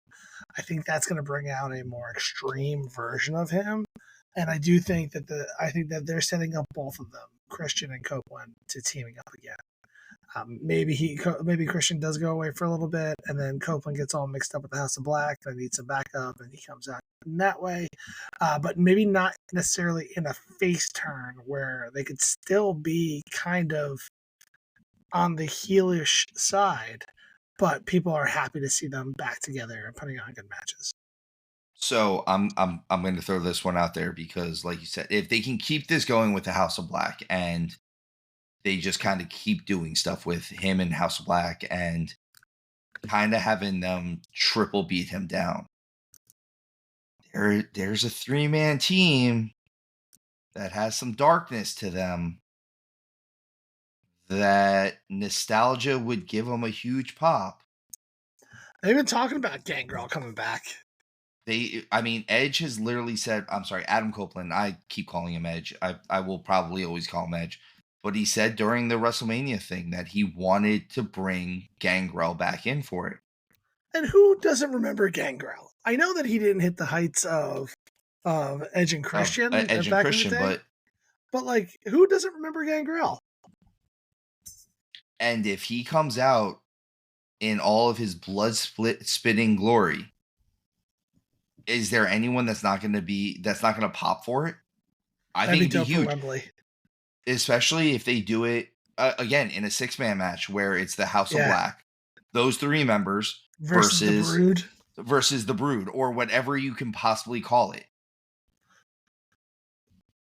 I think that's going to bring out a more extreme version of him, and I think that they're setting up both of them, Christian and Copeland, to teaming up again. Maybe Christian does go away for a little bit, and then Copeland gets all mixed up with the House of Black. They need some backup, and he comes out in that way. But maybe not necessarily in a face turn where they could still be kind of on the heelish side, but people are happy to see them back together and putting on good matches. So I'm going to throw this one out there because, like you said, if they can keep this going with the House of Black and they just kind of keep doing stuff with him and House of Black and kind of having them triple beat him down, there's a 3-man team that has some darkness to them that nostalgia would give them a huge pop. They've been talking about Gangrel coming back. I mean, Edge has literally said, I'm sorry, Adam Copeland, I keep calling him Edge. I will probably always call him Edge. But he said during the WrestleMania thing that he wanted to bring Gangrel back in for it. And who doesn't remember Gangrel? I know that he didn't hit the heights of Edge and Christian Edge and back Christian, in the day, but like, who doesn't remember Gangrel? And if he comes out in all of his blood spitting glory, is there anyone that's not going to pop for it? I think it'd be huge. Wembley. Especially if they do it again in a 6-man match where it's the House of Black, those 3 members versus the Brood, or whatever you can possibly call it.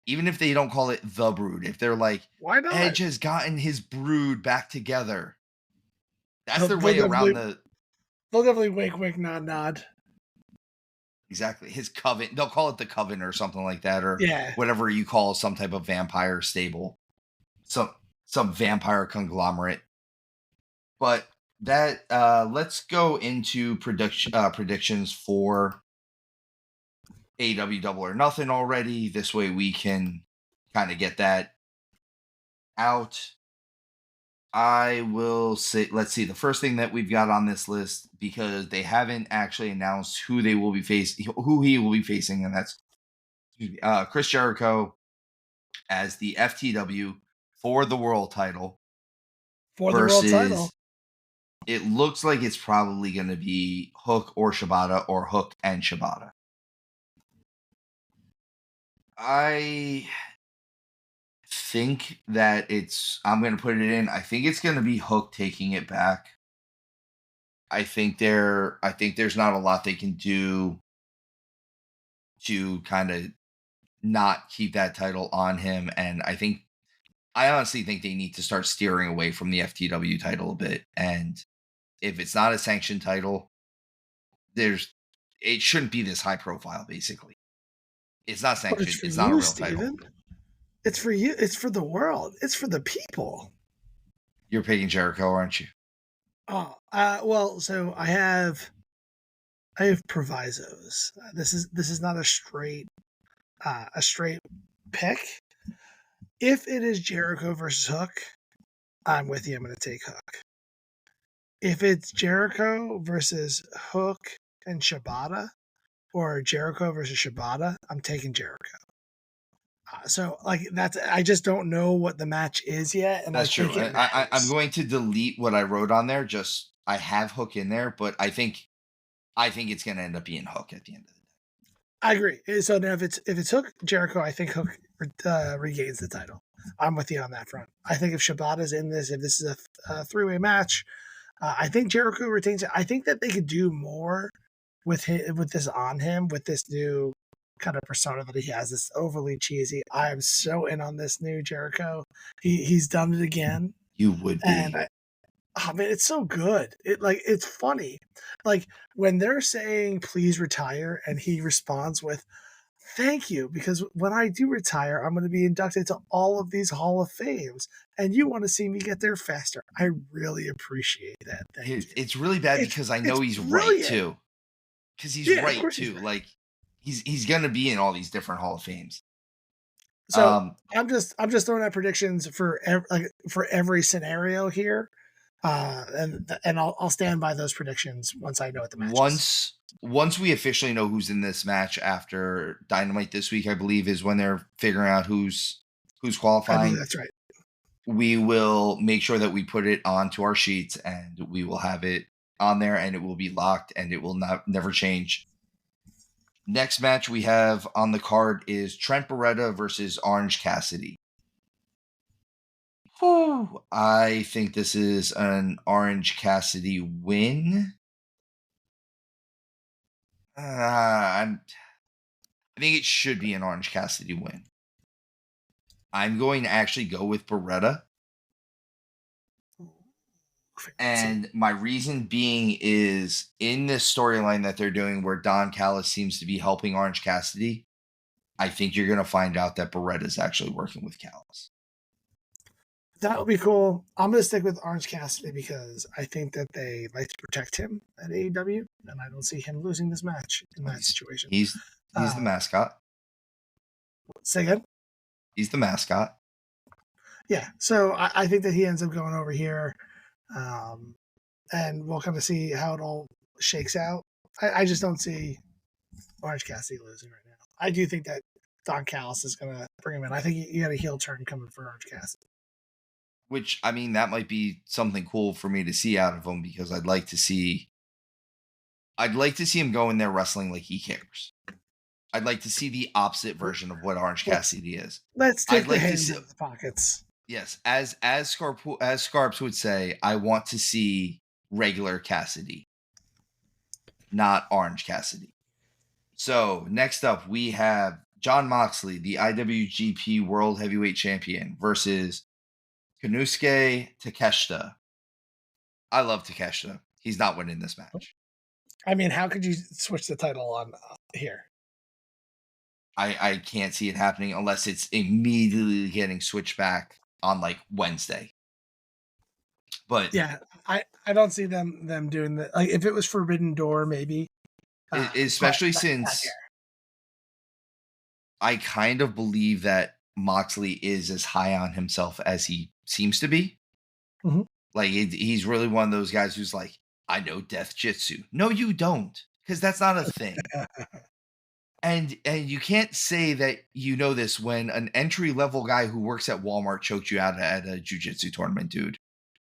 Even if they don't call it the Brood, if they're like, why not? Edge has gotten his Brood back together. That's their way around the. They'll definitely wink, wink, nod, nod. Exactly. His coven. They'll call it the Coven or something like that, or whatever you call some type of vampire stable, some vampire conglomerate. But that let's go into predictions for AEW Double or Nothing already. This way we can kind of get that out. I will say, let's see, the first thing that we've got on this list, because they haven't actually announced who he will be facing, and that's Chris Jericho as the FTW for the world title. It looks like it's probably going to be Hook or Shibata, or Hook and Shibata. I think that I'm going to put it in. I think it's going to be Hook taking it back. I think there's not a lot they can do to kind of not keep that title on him. And I honestly think they need to start steering away from the FTW title a bit. And if it's not a sanctioned title, it shouldn't be this high profile, basically. It's not sanctioned. It's not a real title. It's for you. It's for the world. It's for the people. You're picking Jericho, aren't you? Oh, well, so I have provisos. This is not a straight pick. If it is Jericho versus Hook, I'm with you. I'm going to take Hook. If it's Jericho versus Hook and Shibata, or Jericho versus Shibata, I'm taking Jericho. So, like, I just don't know what the match is yet. And that's true. I'm going to delete what I wrote on there. I have Hook in there, but I think it's going to end up being Hook at the end of the day. I agree. So now if it's Hook Jericho, I think Hook regains the title. I'm with you on that front. I think if Shibata's in this, if this is a 3-way match, I think Jericho retains it. I think that they could do more with this on him, with this new kind of persona that he has, this overly cheesy. I am so in on this new Jericho. He's done it again. You would be. Oh man, it's so good. It's funny. Like when they're saying please retire and he responds with thank you, because when I do retire, I'm going to be inducted to all of these Hall of Fames, and you want to see me get there faster. I really appreciate that. Thank you. It's really bad because I It's know he's right brilliant. too. Because he's Yeah, of right course he's too. right. Like he's gonna be in all these different Hall of Fames. So Um, I'm just throwing out predictions for for every scenario here, and I'll stand by those predictions once I know what the match is. once we officially know who's in this match after Dynamite this week, I believe is when they're figuring out who's I believe qualifying. that's right. We will make sure that we put it onto our sheets and we will have it on there and it will be locked and it will not never change. Next match we have on the card is Trent Beretta versus Orange Cassidy. Whew. I think this is an Orange Cassidy win. I think it should be an Orange Cassidy win. I'm going to actually go with Beretta. And my reason being is in this storyline that they're doing where Don Callis seems to be helping Orange Cassidy, I think you're going to find out that Beretta is actually working with Callis. That would be cool. I'm going to stick with Orange Cassidy because I think that they like to protect him at AEW, and I don't see him losing this match in that situation. He's the mascot. Say again? He's the mascot. Yeah, so I think that he ends up going over here, and we'll kind of see how it all shakes out. I just don't see Orange Cassidy losing right now. I do think that Don Callis is going to bring him in. I think you got a heel turn coming for Orange Cassidy. Which, I mean, that might be something cool for me to see out of him because I'd like to see him go in there wrestling like he cares. I'd like to see the opposite version of what Orange Cassidy is. Let's take I'd the like to hands see, out of the pockets. yes, as Scarps would say, I want to see regular Cassidy, not Orange Cassidy. So next up, we have Jon Moxley, the IWGP World Heavyweight Champion, versus Konosuke Takeshita. I love Takeshita. He's not winning this match. I mean, how could you switch the title on here? I can't see it happening unless it's immediately getting switched back on like Wednesday. But yeah, I don't see them doing that. Like if it was Forbidden Door, maybe. Especially since I kind of believe that Moxley is as high on himself as he seems to be. Mm-hmm. Like he's really one of those guys who's like, I know Death Jitsu. No, you don't, because that's not a thing. And you can't say that you know this when an entry level guy who works at Walmart choked you out at a jiu-jitsu tournament, dude.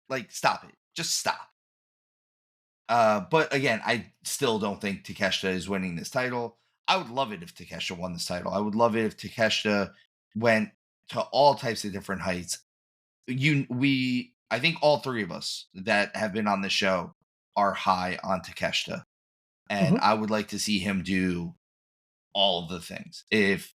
Like, stop it. Just stop. But again, I still don't think Takeshita is winning this title. I would love it if Takeshita won this title. I would love it if Takeshita went to all types of different heights. I think all three of us that have been on the show are high on Takeshita. And Mm-hmm. I would like to see him do all of the things. If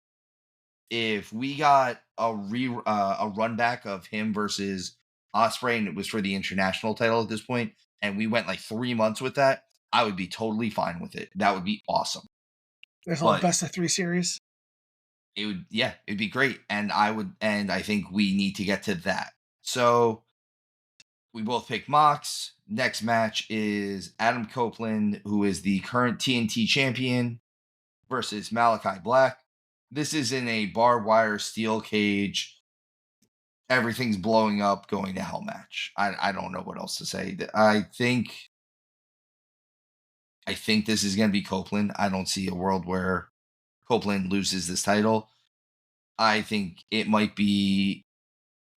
we got a run back of him versus Ospreay and it was for the international title at this point, and we went like 3 months with that, I would be totally fine with it. That would be awesome. There's a But best of 3 series. It'd be great. And I think we need to get to that. So we both pick Mox. Next match is Adam Copeland, who is the current TNT champion, versus Malachi Black. This is in a barbed wire steel cage. Everything's blowing up, going to hell match. I don't know what else to say. I think this is going to be Copeland. I don't see a world where Copeland loses this title. I think it might be,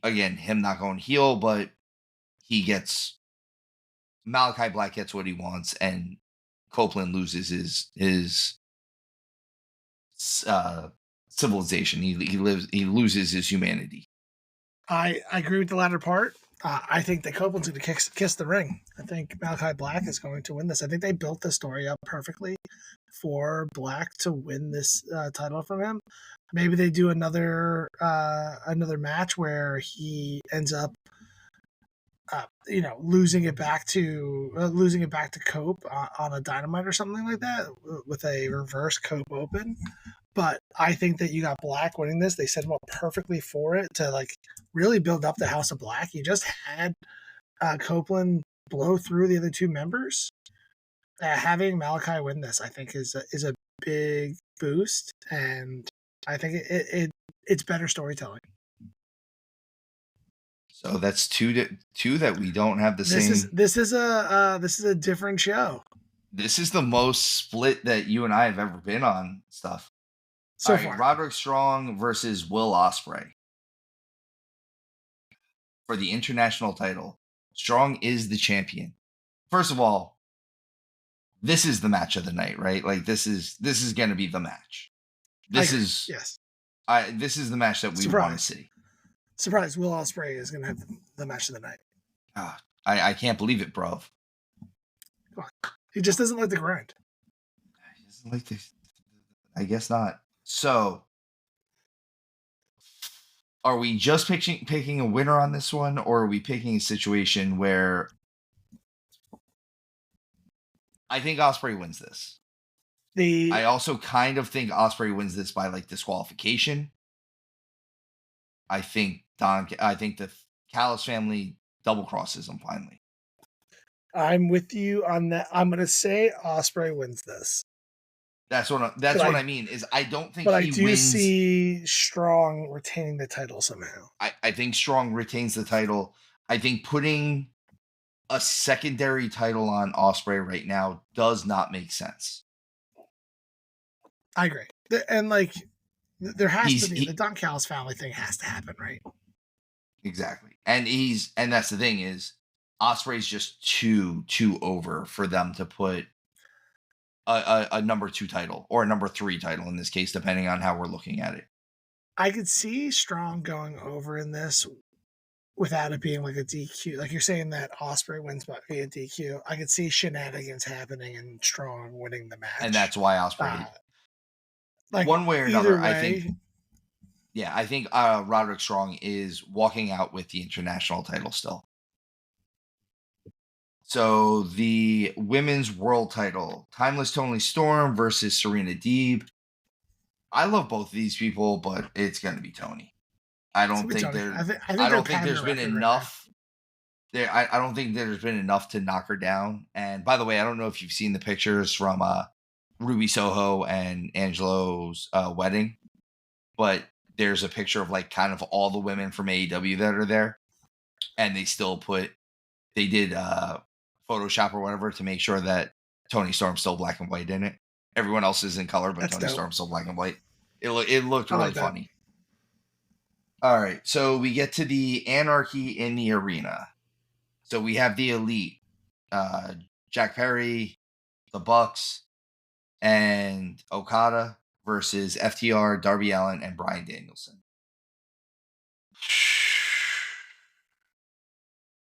again, him not going heel, but Malachi Black gets what he wants, and Copeland loses his civilization. He loses his humanity. I agree with the latter part. I think that Copeland's going to kiss the ring. I think Malachi Black is going to win this. I think they built the story up perfectly for Black to win this title from him. Maybe they do another match where he ends up losing it back to Cope on a Dynamite or something like that with a reverse Cope Open. But I think that you got Black winning this. They set him up perfectly for it to like really build up the House of Black. You just had Copeland blow through the other two members. Having Malachi win this, I think, is a big boost, and I think it's better storytelling. So that's two that we don't have the same. This is a different show. This is the most split that you and I have ever been on stuff. So far. Roderick Strong versus Will Ospreay for the international title. Strong is the champion. First of all, this is the match of the night, right? Like this is going to be the match. This is the match that we want to see. Surprise! Will Ospreay is going to have the match of the night. I can't believe it, bro. He just doesn't like the grind. He doesn't like this. I guess not. So, are we just picking a winner on this one, or are we picking a situation where I think Ospreay wins this? I also kind of think Ospreay wins this by like disqualification. I think the Callis family double crosses him finally. I'm with you on that. I'm going to say Ospreay wins this. That's what I mean. Is I don't think. But I do see Strong retaining the title somehow. I think Strong retains the title. I think putting a secondary title on Ospreay right now does not make sense. I agree, and like there has to be the Don Callis family thing has to happen, right? Exactly, and that's the thing is Ospreay's just too over for them to put a number 2 title or a number 3 title in this case, depending on how we're looking at it. I could see Strong going over in this without it being like a DQ. Like you're saying that Ospreay wins by via DQ. I could see shenanigans happening and Strong winning the match. And that's why Ospreay, like one way or another, I think Roderick Strong is walking out with the international title still. So the women's world title, Timeless Toni Storm versus Serena Deeb. I love both of these people, but it's going to be Toni. I don't think there's been enough. I don't think there's been enough to knock her down. And by the way, I don't know if you've seen the pictures from Ruby Soho and Angelo's wedding, but there's a picture of like kind of all the women from AEW that are there, and they did Photoshop or whatever to make sure that Toni Storm's still black and white in it. Everyone else is in color, but Toni Storm's still black and white. It looked really funny. All right, so we get to the Anarchy in the Arena. So we have the Elite, Jack Perry, the Bucks, and Okada versus FTR, Darby Allin, and Bryan Danielson.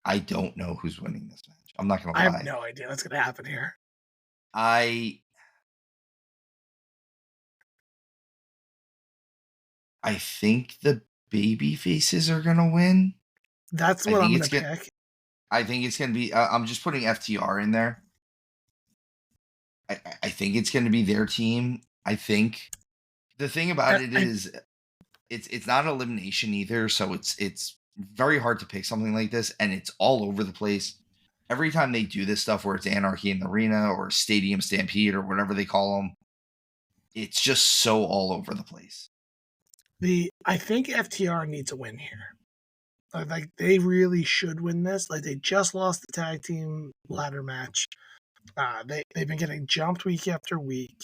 I don't know who's winning this match. I'm not going to lie. I have no idea what's going to happen here. I think the baby faces are going to win. That's what I'm going to pick. I think it's going to be, I'm just putting FTR in there. I think it's going to be their team. I think the thing about it is it's not an elimination either. So it's very hard to pick something like this, and it's all over the place. Every time they do this stuff where it's Anarchy in the Arena or Stadium Stampede or whatever they call them, it's just so all over the place. I think FTR needs a win here. Like they really should win this. Like they just lost the tag team ladder match. They've been getting jumped week after week.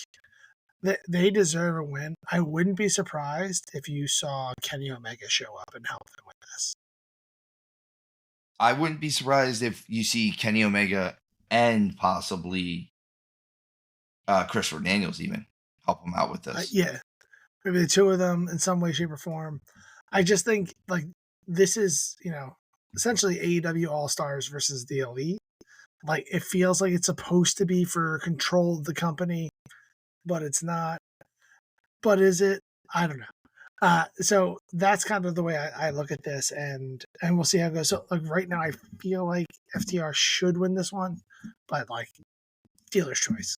They deserve a win. I wouldn't be surprised if you saw Kenny Omega show up and help them with this. I wouldn't be surprised if you see Kenny Omega and possibly Christopher Daniels even help him out with this. Yeah. Maybe the two of them in some way, shape, or form. I just think like this is, essentially AEW All-Stars versus the Elite. Like it feels like it's supposed to be for control of the company, but it's not. But is it? I don't know. So that's kind of the way I look at this, and we'll see how it goes. So like right now, I feel like FTR should win this one, but like dealer's choice.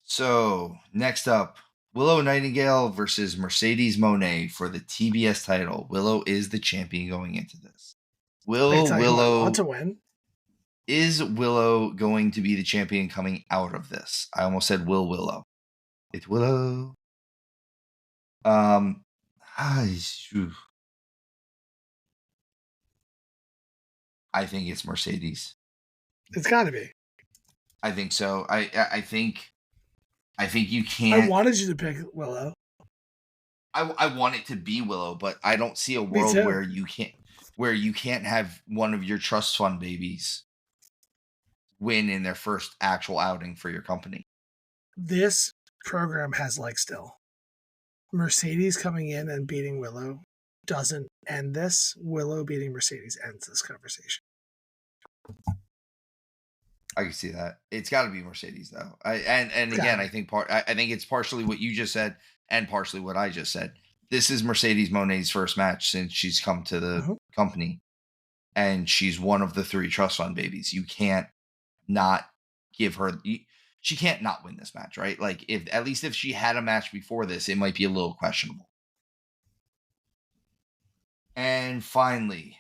So next up, Willow Nightingale versus Mercedes Monet for the TBS title. Willow is the champion going into this. I can tell you who I want to win. Is Willow going to be the champion coming out of this? I almost said Willow. It's Willow. I think it's Mercedes. It's got to be. I think so. I think you can't. I wanted you to pick Willow. I want it to be Willow, but I don't see a world where you can't have one of your trust fund babies win in their first actual outing for your company. This program has legs still. Mercedes coming in and beating Willow doesn't end this. Willow beating Mercedes ends this conversation. I can see that. It's got to be Mercedes though. I think it's partially what you just said and partially what I just said. This is Mercedes Monet's first match since she's come to the company, and she's one of the 3 trust fund babies. You can't not give her. She can't not win this match, right? Like if she had a match before this, it might be a little questionable. And finally,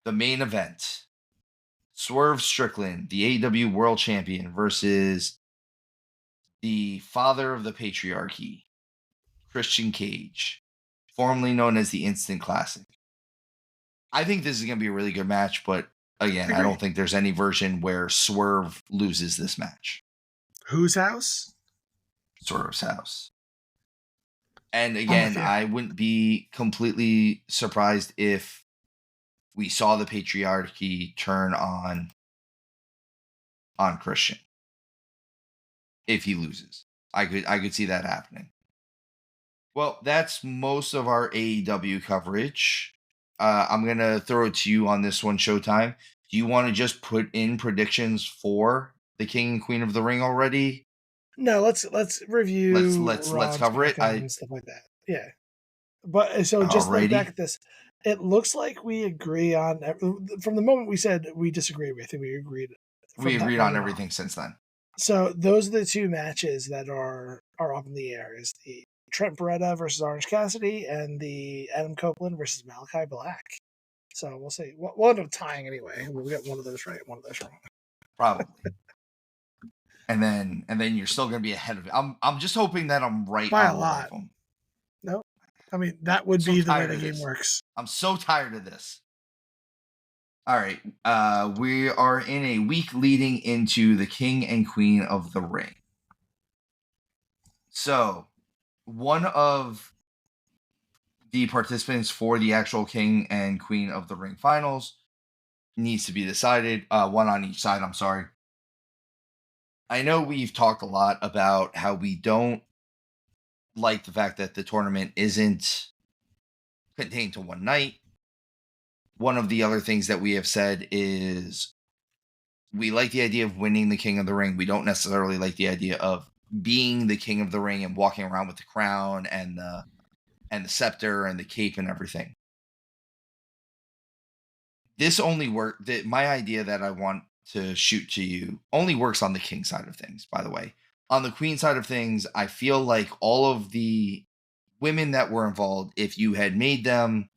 the main event. Swerve Strickland, the AEW World Champion, versus the father of the patriarchy, Christian Cage, formerly known as the Instant Classic. I think this is going to be a really good match, but again, I don't think there's any version where Swerve loses this match. Whose house? Swerve's house. And again, I wouldn't be completely surprised if we saw the patriarchy turn on Christian if he loses. I could see that happening. Well, that's most of our AEW coverage. I'm gonna throw it to you on this one, Showtime. Do you want to just put in predictions for the King and Queen of the Ring already? No, let's review. Let's cover it. And stuff like that. Yeah, but so just look back at this. It looks like we agree on from the moment we said we disagree. I think we agreed. We agreed on everything since then. So those are the 2 matches that are up in the air: is the Trent Beretta versus Orange Cassidy and the Adam Copeland versus Malachi Black. So we'll see. We'll end up tying anyway. We'll get one of those right, one of those wrong. Probably. and then you're still going to be ahead of it. I'm just hoping that I'm right by on a lot. Of them. No, I mean that would be the way the game works. I'm so tired of this. All right, we are in a week leading into the King and Queen of the Ring. So, one of the participants for the actual King and Queen of the Ring finals needs to be decided. One on each side, I'm sorry. I know we've talked a lot about how we don't like the fact that the tournament isn't contained to one night. One of the other things that we have said is we like the idea of winning the King of the Ring. We don't necessarily like the idea of being the King of the Ring and walking around with the crown and the scepter and the cape and everything. This only my idea that I want to shoot to you only works on the King side of things, by the way. On the Queen side of things, I feel like all of the women that were involved, if you had made them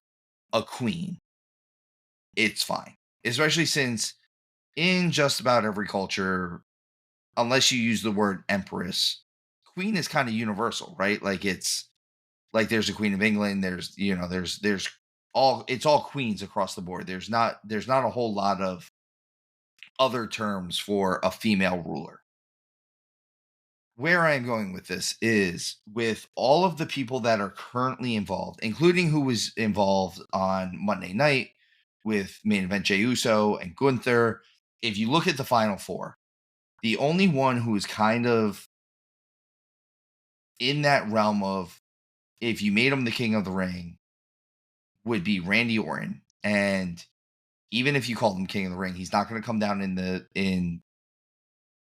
a queen, it's fine. Especially since in just about every culture, unless you use the word empress, queen is kind of universal, right? Like it's like there's a Queen of England, there's it's all queens across the board. There's not a whole lot of other terms for a female ruler. Where I am going with this is with all of the people that are currently involved, including who was involved on Monday night with main event Jey Uso and Gunther. If you look at the final 4, the only one who is kind of in that realm of if you made him the King of the Ring would be Randy Orton. And even if you called him King of the Ring, he's not going to come down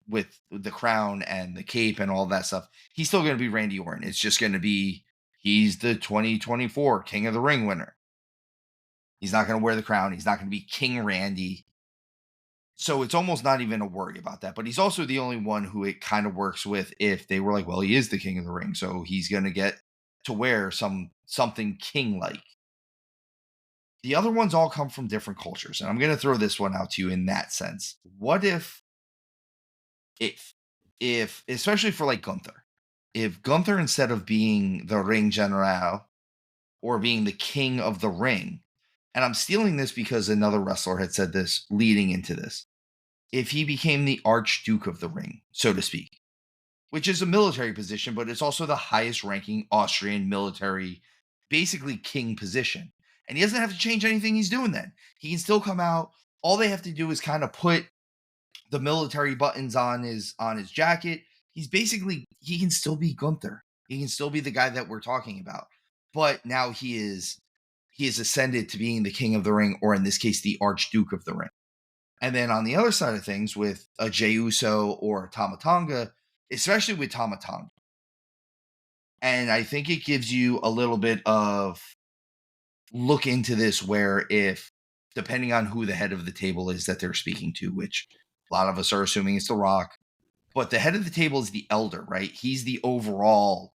with the crown and the cape and all that stuff. He's still going to be Randy Orton. It's just going to be He's the 2024 King of the Ring winner. He's not going to wear the crown. He's not going to be King Randy. So it's almost not even a worry about that. But he's also the only one who it kind of works with if they were like, well, he is the King of the Ring. So he's going to get to wear something king-like. The other ones all come from different cultures. And I'm going to throw this one out to you in that sense. What if especially for like Gunther, if Gunther, instead of being the Ring General or being the king of the ring, and I'm stealing this because another wrestler had said this leading into this, if he became the Archduke of the Ring, so to speak, which is a military position, but it's also the highest ranking Austrian military, basically king position. And he doesn't have to change anything he's doing then. He can still come out. All they have to do is kind of put the military buttons on his jacket. He can still be Gunther. He can still be the guy that we're talking about. But now he is ascended to being the king of the ring, or in this case, the Archduke of the Ring. And then on the other side of things, with a Jey Uso or Tama Tonga, especially with Tama Tonga, and I think it gives you a little bit of look into this, where if, depending on who the head of the table is that they're speaking to, which a lot of us are assuming it's The Rock, but the head of the table is the elder, right? He's the overall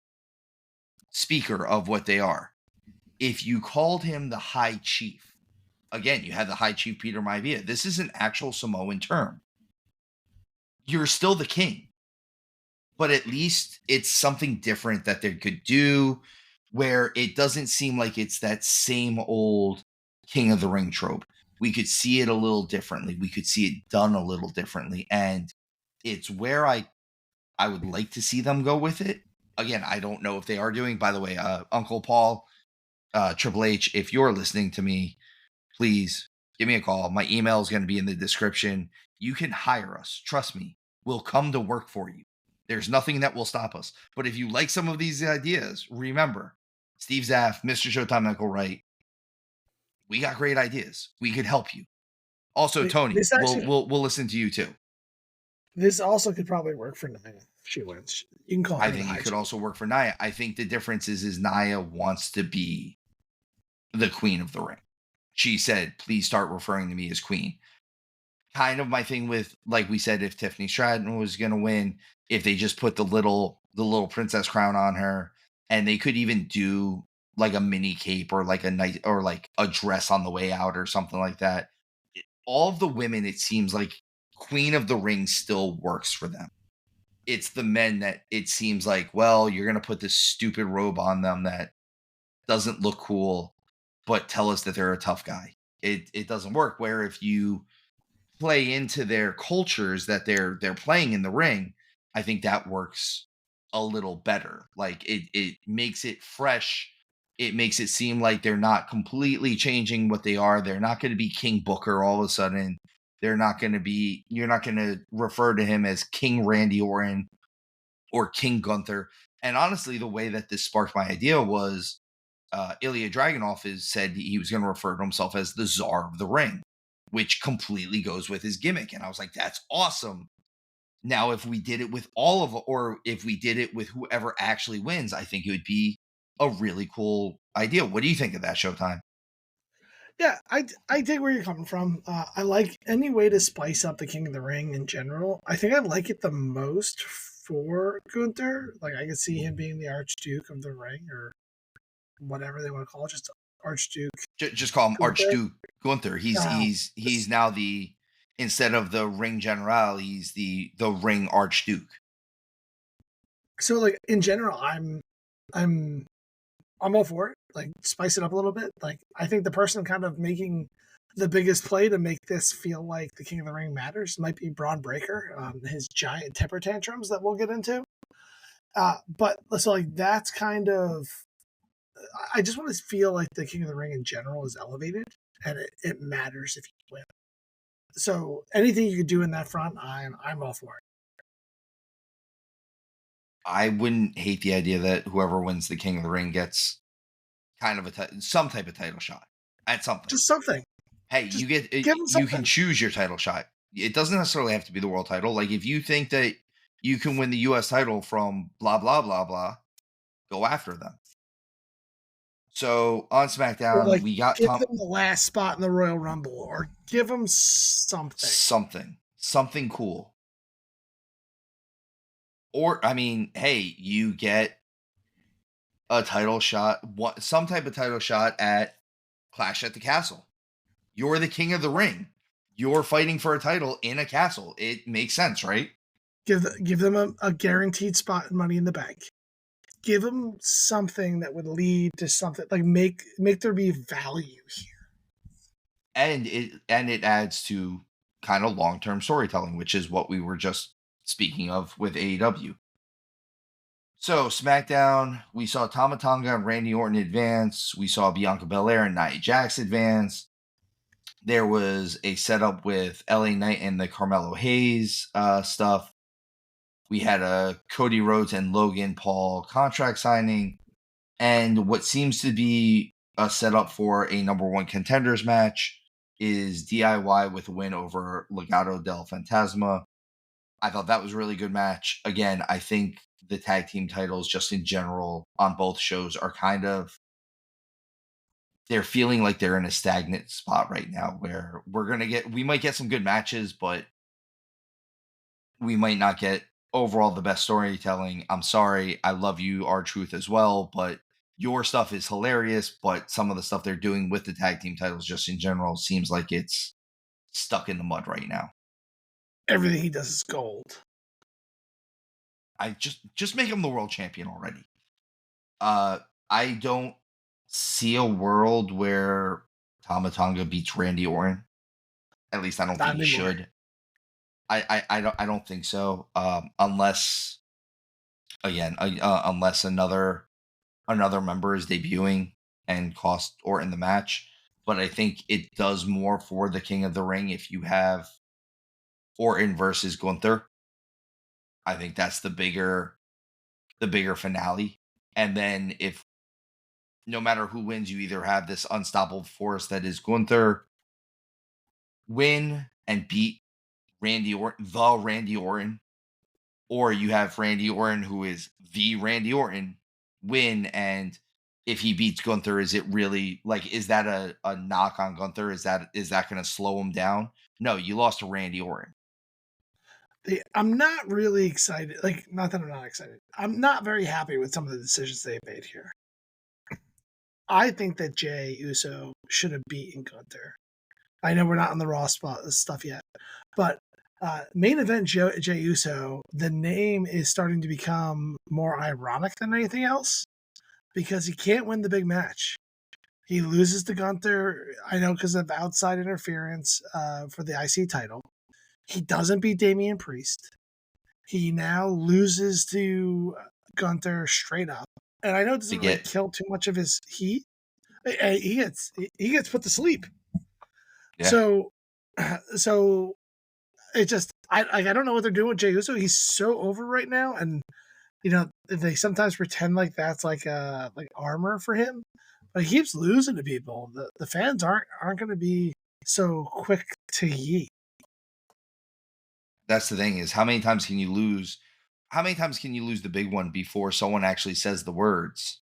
speaker of what they are. If you called him the High Chief, again, you had the High Chief Peter Maivia. This is an actual Samoan term. You're still the king, but at least it's something different that they could do, where it doesn't seem like it's that same old King of the Ring trope. We could see it a little differently. We could see it done a little differently. And it's where I would like to see them go with it. Again, I don't know if they are doing, by the way, Uncle Paul, Triple H, if you're listening to me, please give me a call. My email is going to be in the description. You can hire us. Trust me, we'll come to work for you. There's nothing that will stop us. But if you like some of these ideas, remember, Steve Zapf, Mr. Showtime, Michael Wright, we got great ideas. We could help you. Also, Tony, This actually, we'll listen to you too. this also could probably work for Nia if she wins. You can call her I the think High it could Chief. also work for Nia. I think the difference is Nia wants to be the queen of the ring. She said, please start referring to me as queen. Kind of my thing with, like we said, if Tiffany Stratton was going to win, if they just put the little princess crown on her, and they could even do like a mini cape or like a night or like a dress on the way out or something like that. All of the women, it seems like queen of the ring still works for them. It's the men that it seems like, well, you're going to put this stupid robe on them that doesn't look cool, but tell us that they're a tough guy. It doesn't work. Where if you play into their cultures that they're playing in the ring, I think that works a little better. Like it makes it fresh. It makes it seem like they're not completely changing what they are. They're not going to be King Booker all of a sudden. They're not going to be, you're not going to refer to him as King Randy Orton or King Gunther. And honestly, the way that this sparked my idea was Ilya Dragunov said he was going to refer to himself as the Tsar of the Ring, which completely goes with his gimmick. And I was like, that's awesome. Now, if we did it with all of, or if we did it with whoever actually wins, I think it would be a really cool idea. What do you think of that, Showtime? Yeah, I dig where you're coming from. I like any way to spice up the King of the Ring in general. I think I like it the most for Gunther. Like I could see him being the Archduke of the Ring, or whatever they want to call it, just Archduke Just call him Gunther. Archduke Gunther. He's now the, instead of the Ring General, he's the Ring Archduke. So like in general, I'm all for it. Like spice it up a little bit. Like I think the person kind of making the biggest play to make this feel like the King of the Ring matters might be Braun Breaker. His giant temper tantrums that we'll get into. But so like that's kind of, I just want to feel like the King of the Ring in general is elevated, and it matters if you win. So anything you could do in that front, I'm all for it. I wouldn't hate the idea that whoever wins the King of the Ring gets kind of some type of title shot at something. Just something. Hey, Just you get give them you can something. choose your title shot. It doesn't necessarily have to be the world title. Like if you think that you can win the U.S. title from blah blah blah blah, go after them. So on Or SmackDown, like we got give them the last spot in the Royal Rumble, or give them something. something cool. Or I mean, hey, you get a title shot, some type of title shot at Clash at the Castle. You're the king of the ring. You're fighting for a title in a castle. It makes sense, right? Give them a guaranteed spot in Money in the Bank. Give them something that would lead to something, like make there be value here. And it adds to kind of long-term storytelling, which is what we were just speaking of with AEW. So SmackDown, we saw Tama Tonga and Randy Orton advance. We saw Bianca Belair and Nia Jax advance. There was a setup with LA Knight and the Carmelo Hayes stuff. We had a Cody Rhodes and Logan Paul contract signing, and what seems to be a setup for a number one contenders match is DIY with a win over Legado del Fantasma. I thought that was a really good match. Again, I think the tag team titles, just in general, on both shows are kind of, they're feeling like they're in a stagnant spot right now where we might get some good matches, but we might not get overall the best storytelling. I'm sorry. I love you, R-Truth, as well, but your stuff is hilarious, but some of the stuff they're doing with the tag team titles just in general seems like it's stuck in the mud right now. Everything he does is gold. I just make him the world champion already. I don't see a world where Tama Tonga beats Randy Orton. At least I don't Not think he anymore. should. I don't think so. Unless again, unless another member is debuting and cost Orton the match. But I think it does more for the King of the Ring if you have Orton versus Gunther. I think that's the bigger finale. And then if no matter who wins, you either have this unstoppable force that is Gunther win and beat Randy Orton, the Randy Orton, or you have Randy Orton, who is the Randy Orton, win. And if he beats Gunther, is it really like, is that a knock on Gunther? Is that going to slow him down? No, you lost to Randy Orton. I'm not really excited. Like, not that I'm not excited. I'm not very happy with some of the decisions they've made here. I think that Jey Uso should have beaten Gunther. I know we're not on the Raw stuff yet, but main event Jey Uso, the name is starting to become more ironic than anything else because he can't win the big match. He loses to Gunther, I know, because of outside interference for the IC title. He doesn't beat Damian Priest. He now loses to Gunther straight up. And I know it doesn't really kill too much of his heat. He gets put to sleep. Yeah. So it just I don't know what they're doing with Jey Uso. He's so over right now, and you know they sometimes pretend like that's like armor for him, but he keeps losing to people. The fans aren't going to be so quick to yeet. That's the thing, is how many times can you lose? How many times can you lose the big one before someone actually says the words?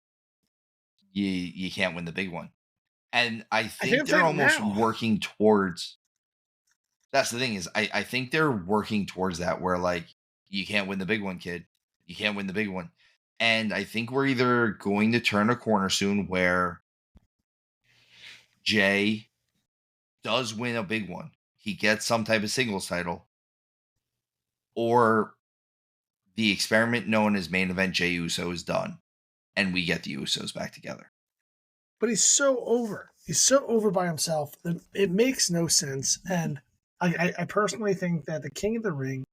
You can't win the big one. And I think they're almost working towards. That's the thing, is I think they're working towards that, where like, you can't win the big one, kid. You can't win the big one. And I think we're either going to turn a corner soon where Jey does win a big one. He gets some type of singles title, or the experiment known as main event Jey Uso is done, and we get the Usos back together. But he's so over. He's so over by himself that it makes no sense. And I personally think that the King of the Ring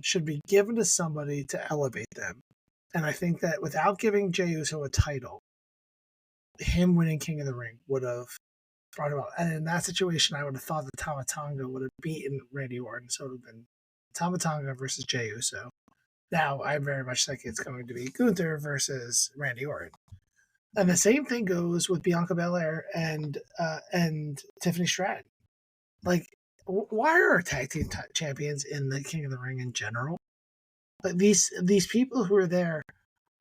should be given to somebody to elevate them. And I think that without giving Jey Uso a title, him winning King of the Ring would have brought him up. And in that situation, I would have thought that Tama Tonga would have beaten Randy Orton. So it would have been Tama Tonga versus Jey Uso. Now, I very much think it's going to be Gunther versus Randy Orton. And the same thing goes with Bianca Belair and Tiffany Stratton. Like, why are our tag team champions in the King of the Ring in general? Like these people who are there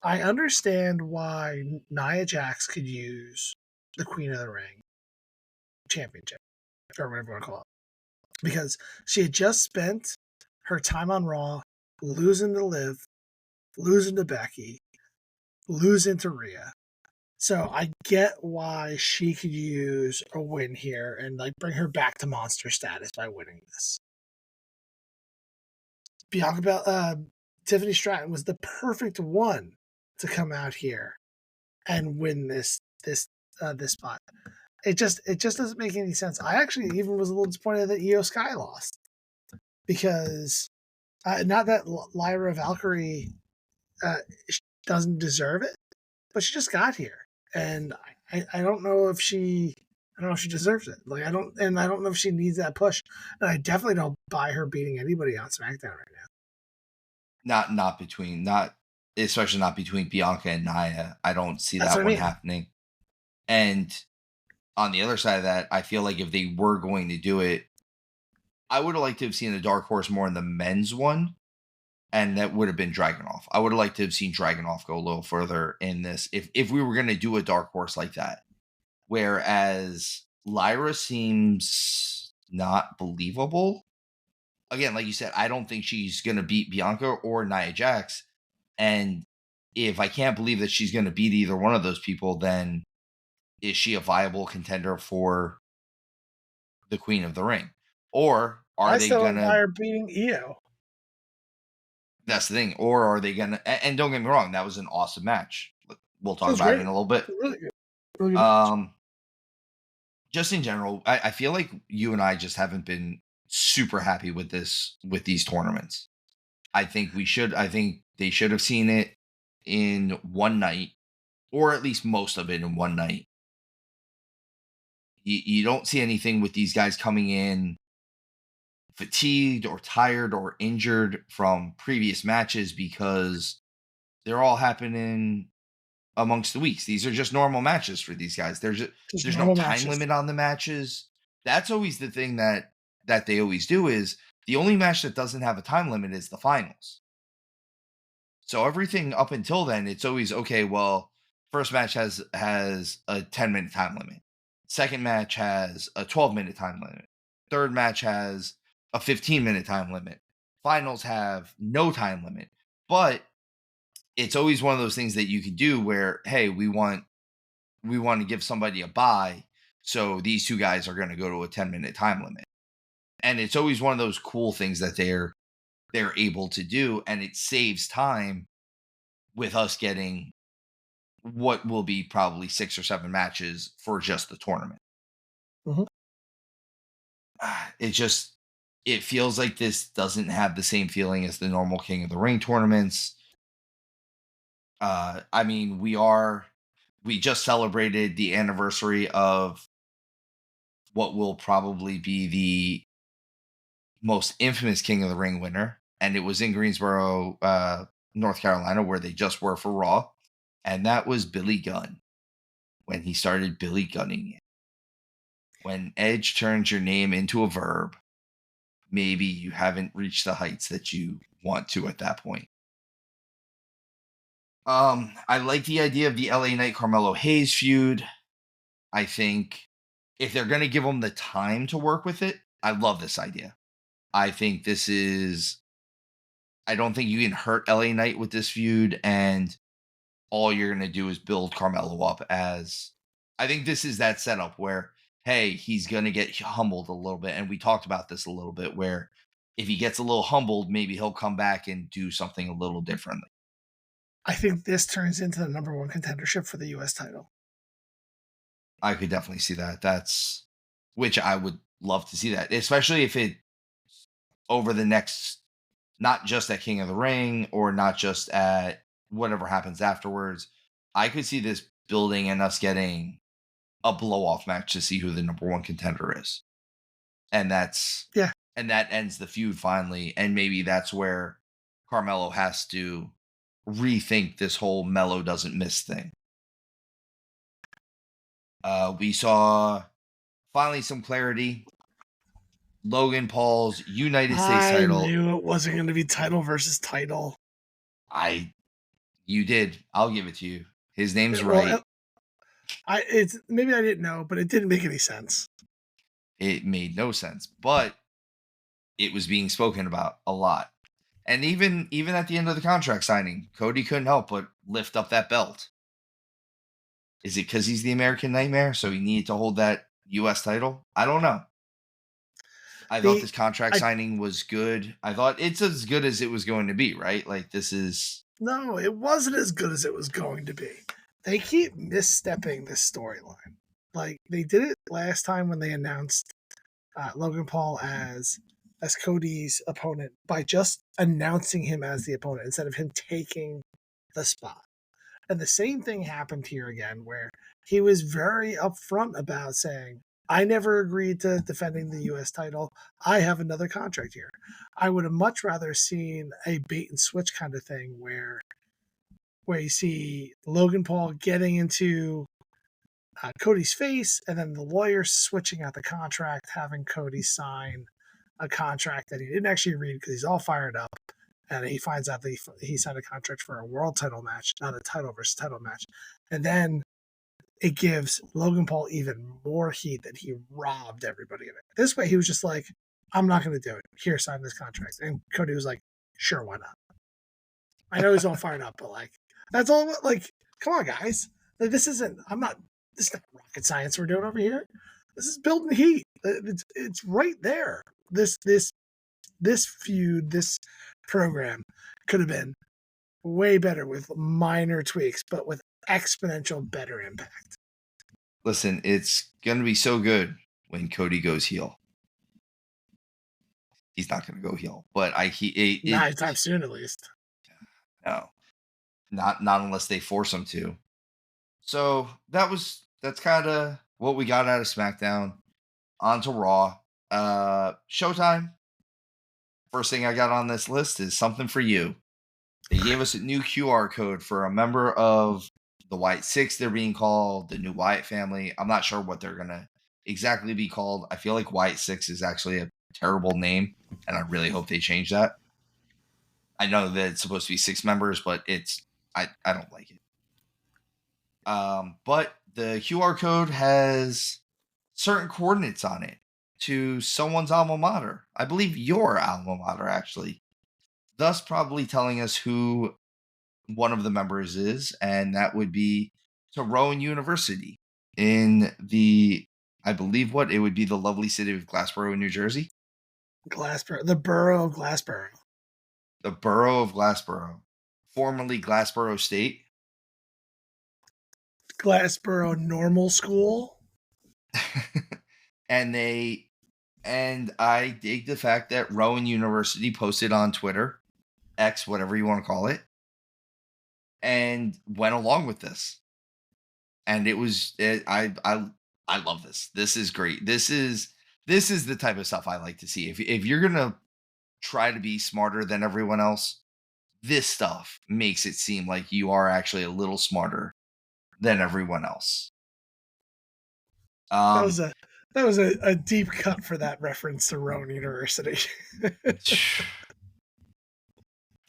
I understand why Nia Jax could use the Queen of the Ring championship, or whatever you want to call it, because she had just spent her time on Raw losing to Liv, losing to Becky, losing to Rhea. So I get why she could use a win here and like bring her back to monster status by winning this. Tiffany Stratton was the perfect one to come out here and win this spot. It just doesn't make any sense. I actually even was a little disappointed that Io Sky lost because not that Lyra Valkyrie uh, doesn't deserve it, but she just got here, and I don't know if she deserves it. Like I don't know if she needs that push, and I definitely don't buy her beating anybody on SmackDown right now. Not especially not between Bianca and Nia. I don't see That's that what I one mean. happening. And on the other side of that, I feel like if they were going to do it, I would have liked to have seen the Dark Horse more in the men's one, and that would have been Dragunov. I would have liked to have seen Dragunov go a little further in this if we were going to do a Dark Horse like that. Whereas Lyra seems not believable. Again, like you said, I don't think she's going to beat Bianca or Nia Jax. And if I can't believe that she's going to beat either one of those people, then is she a viable contender for the Queen of the Ring? Or are I they still going don't buy to, her beating Io. that's the thing, or are they going to, and don't get me wrong, that was an awesome match. We'll It talk was about it great. in a little bit. Really good. Really good match. Just in general, I feel like you and I just haven't been super happy with these tournaments. I think they should have seen it in one night, or at least most of it in one night. You don't see anything with these guys coming in fatigued or tired or injured from previous matches because they're all happening amongst the weeks. These are just normal matches for these guys. Just There's no normal time matches. limit on the matches. That's always the thing that they always do is the only match that doesn't have a time limit is the finals. So everything up until then, it's always okay. Well, first match has a 10-minute time limit. Second match has a 12-minute time limit. Third match has a 15-minute time limit. Finals have no time limit. But it's always one of those things that you can do where, hey, we want to give somebody a bye, so these two guys are going to go to a 10-minute time limit. And it's always one of those cool things that they're able to do, and it saves time with us getting what will be probably 6 or 7 matches for just the tournament. Mhm. It feels like this doesn't have the same feeling as the normal King of the Ring tournaments. I mean, we just celebrated the anniversary of what will probably be the most infamous King of the Ring winner, and it was in Greensboro, North Carolina, where they just were for Raw, and that was Billy Gunn when he started Billy Gunning it. When Edge turns your name into a verb, maybe you haven't reached the heights that you want to at that point. I like the idea of the LA Knight Carmelo Hayes feud. I think if they're going to give them the time to work with it, I love this idea. I think I don't think you can hurt LA Knight with this feud, and all you're going to do is build Carmelo up as. I think this is that setup where, hey, he's going to get humbled a little bit. And we talked about this a little bit, where if he gets a little humbled, maybe he'll come back and do something a little differently. I think this turns into the number one contendership for the U.S. title. I could definitely see that. Which I would love to see that, especially if it over the next, not just at King of the Ring or not just at whatever happens afterwards. I could see this building and us getting a blow off match to see who the number one contender is. And Yeah. and that ends the feud finally. And maybe that's where Carmelo has to rethink this whole Mello doesn't miss thing. We saw finally some clarity. Logan Paul's United States I title. knew it wasn't going to be title versus title. I You did. I'll give it to you. His name's Well, right. it's maybe I didn't know, but it didn't make any sense. It made no sense, but it was being spoken about a lot. And even at the end of the contract signing, Cody couldn't help but lift up that belt. Is it because he's the American Nightmare, so he needed to hold that U.S. title? I don't know. I thought The this contract I signing was good. I thought it's as good as it was going to be, right? Like this is No, it wasn't as good as it was going to be. They keep misstepping this storyline. Like they did it last time when they announced Logan Paul as Cody's opponent by just announcing him as the opponent instead of him taking the spot. And the same thing happened here again, where he was very upfront about saying, I never agreed to defending the US title. I have another contract here. I would have much rather seen a bait and switch kind of thing where you see Logan Paul getting into Cody's face and then the lawyer switching out the contract, having Cody sign a contract that he didn't actually read because he's all fired up. And he finds out that he signed a contract for a world title match, not a title versus title match. And then it gives Logan Paul even more heat that he robbed everybody of it. This way, he was just like, I'm not going to do it. Here, sign this contract. And Cody was like, sure, why not? I know he's all fired up, but like, that's all. Like, come on, guys. Like, this is not rocket science we're doing over here. This is building heat. It's right there. This feud, this program could have been way better with minor tweaks, but with exponential better impact. listen, it's gonna be so good when Cody goes heel. He's not gonna go heel, but Not anytime soon, at least. no, not unless they force him to. So that's kind of what we got out of SmackDown. On to Raw. Showtime. First thing I got on this list is something for you. They gave us a new QR code for a member of the White Six. They're being called the new Wyatt family. I'm not sure what they're gonna exactly be called. I feel like White Six is actually a terrible name, and I really hope they change that. I know that it's supposed to be 6 members, but I don't like it. But the QR code has certain coordinates on it to someone's alma mater. I believe your alma mater, actually. Thus, probably telling us who one of the members is, and that would be to Rowan University in I believe what it would be the lovely city of Glassboro, New Jersey. Glassboro, the borough of Glassboro. The borough of Glassboro, formerly Glassboro State. Glassboro Normal School. and I dig the fact that Rowan University posted on Twitter, X, whatever you want to call it, and went along with this. And I love this. This is great. This is the type of stuff I like to see. If you're gonna try to be smarter than everyone else, this stuff makes it seem like you are actually a little smarter than everyone else. That was a deep cut for that reference to Rowan University. The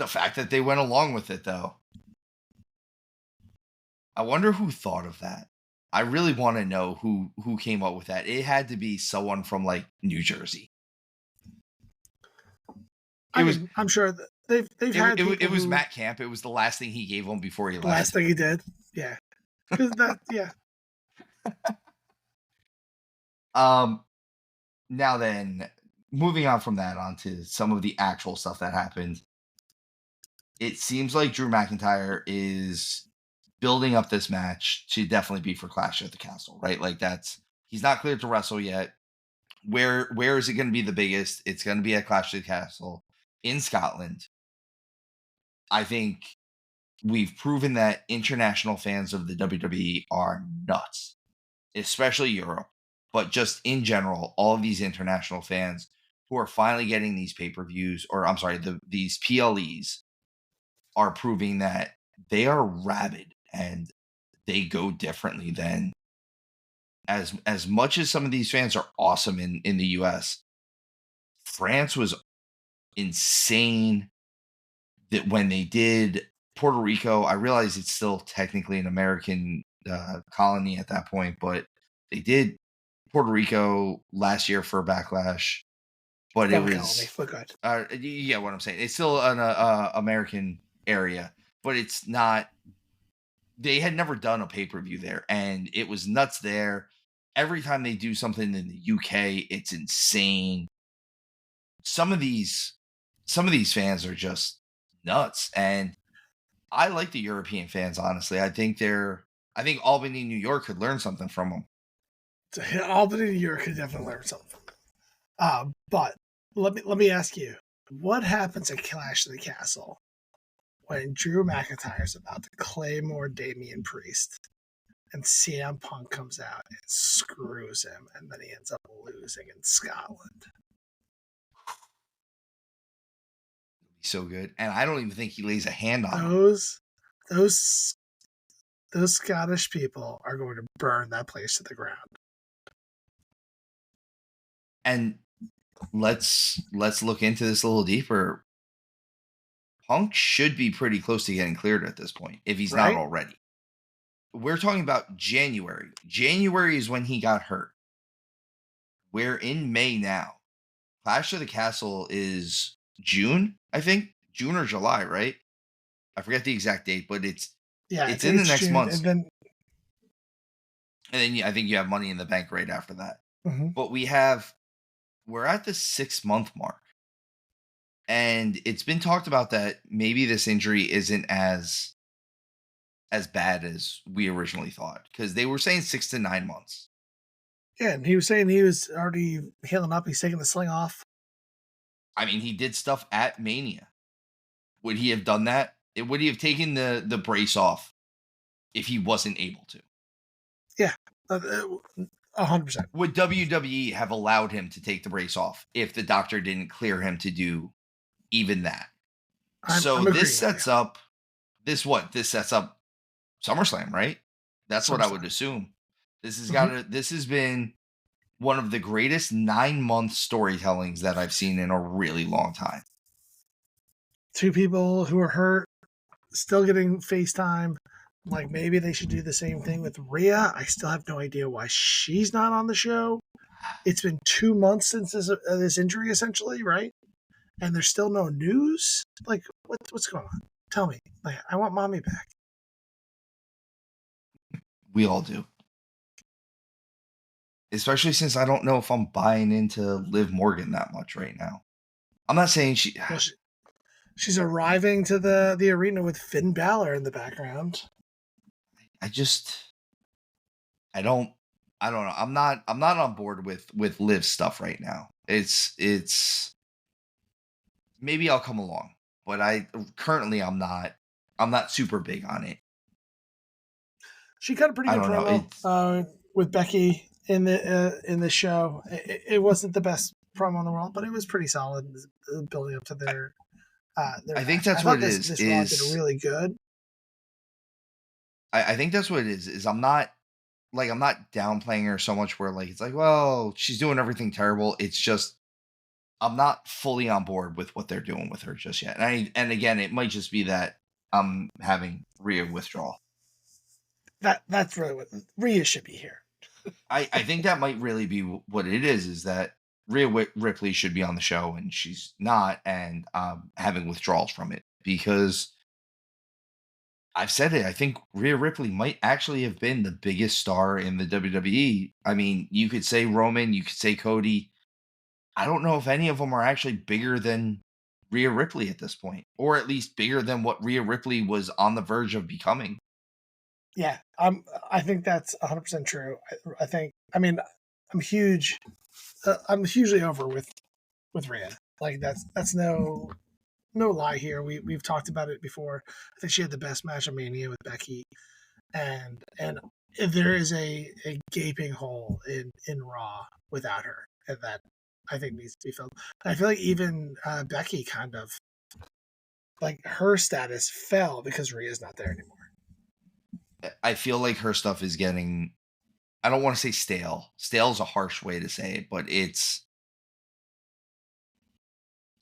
fact that they went along with it, though. I wonder who thought of that. I really want to know who came up with that. It had to be someone from like New Jersey. I'm sure that they've had. It was Matt Camp. It was the last thing he gave them before he left. Last thing he did, yeah. Yeah. Now then, moving on from that onto some of the actual stuff that happened. It seems like Drew McIntyre is building up this match to definitely be for Clash at the Castle, right? Like he's not cleared to wrestle yet. Where is it going to be the biggest? It's going to be at Clash at the Castle in Scotland. I think we've proven that international fans of the WWE are nuts, especially Europe, but just in general, all of these international fans who are finally getting these pay-per-views, or I'm sorry, these PLEs are proving that they are rabid and they go differently than as much as some of these fans are awesome in the US. France was insane that when they did Puerto Rico, I realize it's still technically an American colony at that point, but they did Puerto Rico last year for Backlash, but it Double colony. was, Look good. yeah, what I'm saying. It's still an American area, but it's not. They had never done a pay per view there, and it was nuts there. Every time they do something in the UK, it's insane. Some of these, some of these fans are just nuts, and I like the European fans. Honestly, I think Albany, New York, could learn something from them. So, Albany, New York could definitely learn something. But let me ask you, what happens at Clash of the Castle when Drew McIntyre's about to claymore Damian Priest and CM Punk comes out and screws him, and then he ends up losing in Scotland? So good, and I don't even think he lays a hand on them. Those Scottish people are going to burn that place to the ground. And let's look into this a little deeper. Punk should be pretty close to getting cleared at this point, if he's Right? not already. We're talking about January. January is when he got hurt. We're in May now. Clash of the Castle is June, I think. June or July, right? I forget the exact date, but it's in the next June, month. and then I think you have Money in the Bank right after that. mm-hmm. But we're at the 6-month mark. And it's been talked about that maybe this injury isn't as bad as we originally thought, because they were saying 6 to 9 months. Yeah, and he was saying he was already healing up. He's taking the sling off. I mean, he did stuff at Mania. Would he have done that? Would he have taken the brace off if he wasn't able to? Yeah, 100%. Would WWE have allowed him to take the brace off if the doctor didn't clear him to do even that? This sets up SummerSlam, right? That's what I would assume. This has been one of the greatest 9-month storytellings that I've seen in a really long time. Two people who are hurt, still getting FaceTime. Like, maybe they should do the same thing with Rhea. I still have no idea why she's not on the show. It's been 2 months since this injury, essentially, right? And there's still no news. Like, what's going on? Tell me. Like, I want mommy back. We all do. Especially since I don't know if I'm buying into Liv Morgan that much right now. I'm not saying she's arriving to the arena with Finn Balor in the background. I don't know. I'm not on board with Liv stuff right now. It's maybe I'll come along, but I'm not super big on it. She cut a pretty good promo with Becky in the show. It wasn't the best promo in the world, but it was pretty solid building up to their I think that's what it is. This Raw did really good. I think that's what it is I'm not downplaying her so much where, like, it's like, well, she's doing everything terrible. It's just I'm not fully on board with what they're doing with her just yet. And again, it might just be that I'm having Rhea withdrawal. That's really what Rhea should be here. I think that might really be what it is that Rhea Ripley should be on the show and she's not, and having withdrawals from it, because I've said it. I think Rhea Ripley might actually have been the biggest star in the WWE. I mean, you could say Roman, you could say Cody. I don't know if any of them are actually bigger than Rhea Ripley at this point, or at least bigger than what Rhea Ripley was on the verge of becoming. Yeah, I think that's 100% true. I'm huge. I'm hugely over with Rhea. Like, that's no lie here. We've talked about it before. I think she had the best match of Mania with Becky, and there is a gaping hole in Raw without her, and that I think needs to be filled. I feel like even Becky kind of, like, her status fell because Rhea's not there anymore. I feel like her stuff is getting, I don't want to say stale. Stale is a harsh way to say it, but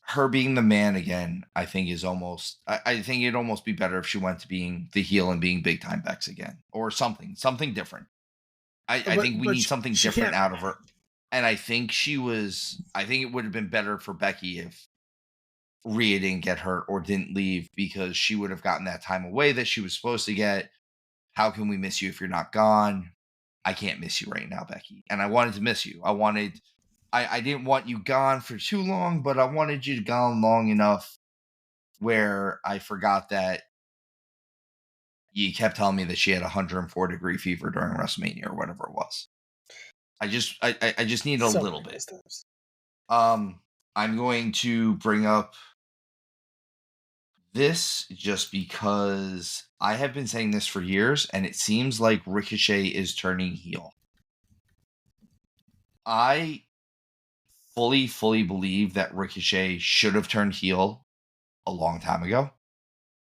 her being the man again, I think is almost. I think it'd almost be better if she went to being the heel and being big time Bex again, or something different. I think we But need something she different can't. out of her. And I think she was. I think it would have been better for Becky if Rhea didn't get hurt or didn't leave, because she would have gotten that time away that she was supposed to get. How can we miss you if you're not gone? I can't miss you right now, Becky. And I wanted to miss you. I didn't want you gone for too long, but I wanted you gone long enough where I forgot that you kept telling me that she had 104-degree fever during WrestleMania or whatever it was. I just need a So little many of bit. those times. I'm going to bring up this just because I have been saying this for years, and it seems like Ricochet is turning heel. I fully believe that Ricochet should have turned heel a long time ago.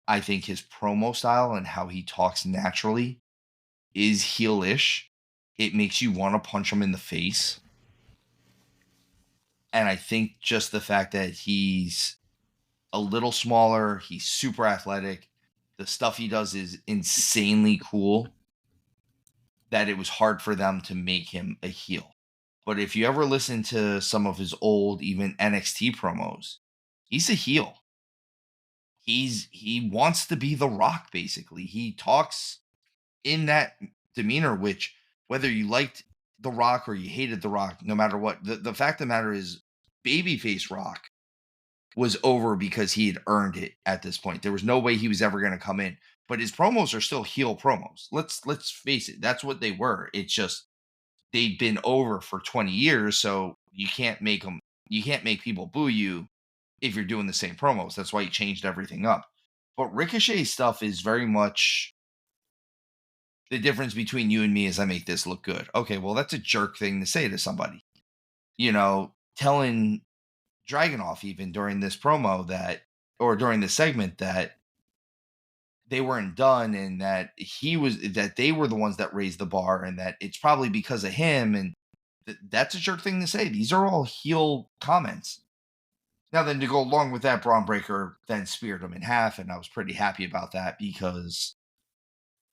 I think his promo style and how he talks naturally is heelish. It makes you want to punch him in the face. And I think just the fact that he's a little smaller, he's super athletic, the stuff he does is insanely cool, that it was hard for them to make him a heel. But if you ever listen to some of his old, even NXT promos, he's a heel. He wants to be The Rock, basically. He talks in that demeanor, which, whether you liked The Rock or you hated The Rock, no matter what, the fact of the matter is, babyface Rock was over because he had earned it at this point. There was no way he was ever going to come in. But his promos are still heel promos. Let's face it, that's what they were. It's just they'd been over for 20 years, so you can't make people boo you if you're doing the same promos. That's why he changed everything up. But Ricochet's stuff is very much the difference between you and me is I make this look good. Okay, well, that's a jerk thing to say to somebody. Telling Dragunov even during this promo or during this segment, that they weren't done, and that they were the ones that raised the bar, and that it's probably because of him. And that's a jerk thing to say. These are all heel comments. Now, then, to go along with that, Braun Breaker then speared him in half, and I was pretty happy about that because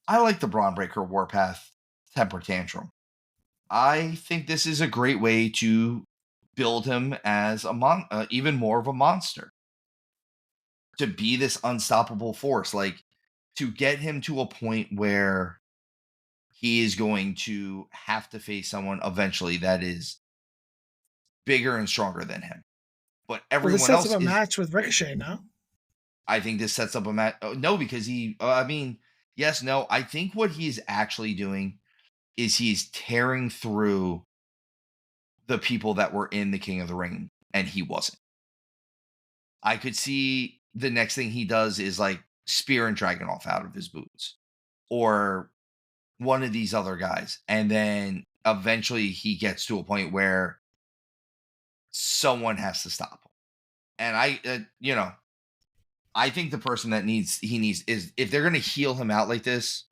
I like the Braun Breaker Warpath temper tantrum. I think this is a great way to build him as even more of a monster, to be this unstoppable force, like to get him to a point where he is going to have to face someone eventually that is bigger and stronger than him. But Well, this everyone sets up else a is. match with Ricochet now. I think this sets up a match. No, because I mean, yes, no. I think what he's actually doing is he's tearing through the people that were in the King of the Ring, and he wasn't. I could see the next thing he does is like spear and Dragunov out of his boots, or one of these other guys, and then eventually he gets to a point where someone has to stop him. And I think the person that he needs is, if they're going to heal him out like this,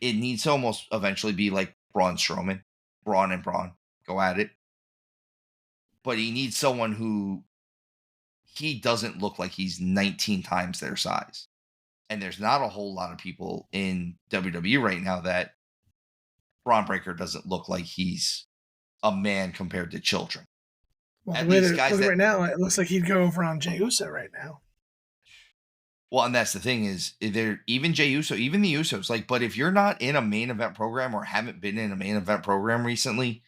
it needs to almost eventually be like Braun Strowman. Braun and Braun go at it. But he needs someone who he doesn't look like he's 19 times their size. And there's not a whole lot of people in WWE right now that Braun Breaker doesn't look like he's a man compared to children. Well, the At way least they're guys looking that, right now, it looks like he'd go over on Jey Uso right now. well, and that's the thing is, they're even Jey Uso, even the Usos, like, but if you're not in a main event program or haven't been in a main event program recently,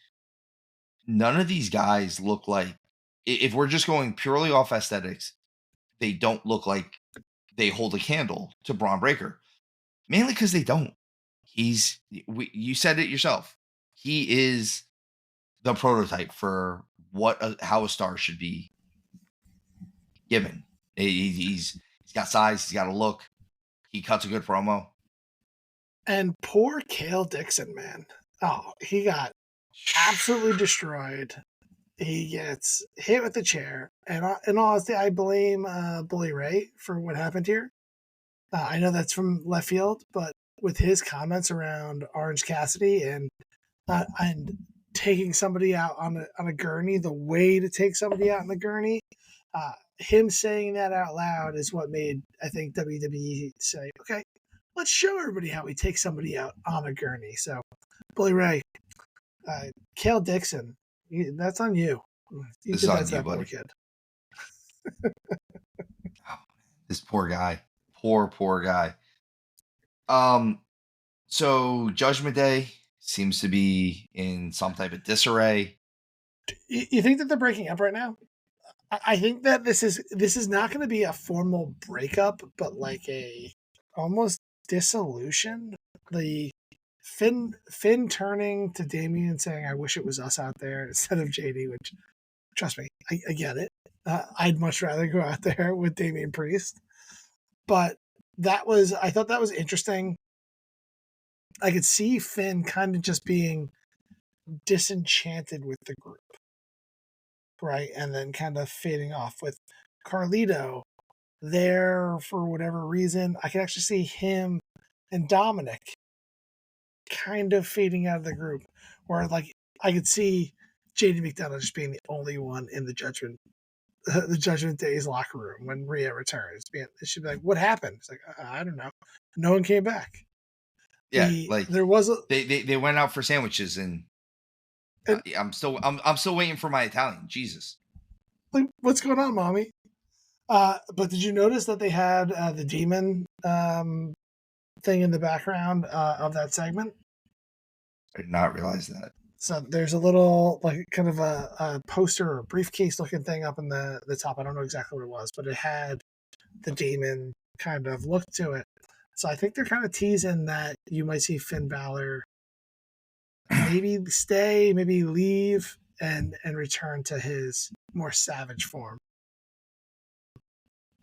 none of these guys look like, if we're just going purely off aesthetics, they don't look like they hold a candle to Braun Breaker. Mainly because they don't. You said it yourself. He is the prototype for how a star should be given. He's got size, he's got a look, he cuts a good promo. And poor Kale Dixon, man. Oh, he got absolutely destroyed. He gets hit with the chair. And in all honesty, I blame Bully Ray for what happened here. I know that's from left field, but with his comments around Orange Cassidy and taking somebody out on a gurney, the way to take somebody out on the gurney, Him saying that out loud is what made, I think, WWE say, okay, let's show everybody how we take somebody out on a gurney. So, Bully Ray, Kale Dixon, that's on you. You This is did that on to you, that poor buddy. kid. Oh, this poor guy. Poor guy. Um, so Judgment Day seems to be in some type of disarray. You think that they're breaking up right now? I think that this is not going to be a formal breakup, but like a almost dissolution. The Finn turning to Damien and saying, "I wish it was us out there," instead of JD. Which, trust me, I get it. I'd much rather go out there with Damien Priest. But I thought that was interesting. I could see Finn kind of just being disenchanted with the group, right? And then kind of fading off with Carlito there for whatever reason. I could actually see him and Dominic kind of fading out of the group, where like I could see JD McDonough just being the only one in the Judgment Day's locker room when Rhea returns. She'd be like, "What happened?" It's like, I don't know. No one came back. Yeah, like There was a they went out for sandwiches, and and, I'm still waiting for my Italian. Jesus. like, what's going on, mommy? But did you notice that they had the demon thing in the background of that segment? I did not realize that. So there's a little like kind of a poster or briefcase looking thing up in the top. I don't know exactly what it was, but it had the demon kind of look to it. So I think they're kind of teasing that you might see Finn Balor maybe stay, maybe leave, and return to his more savage form.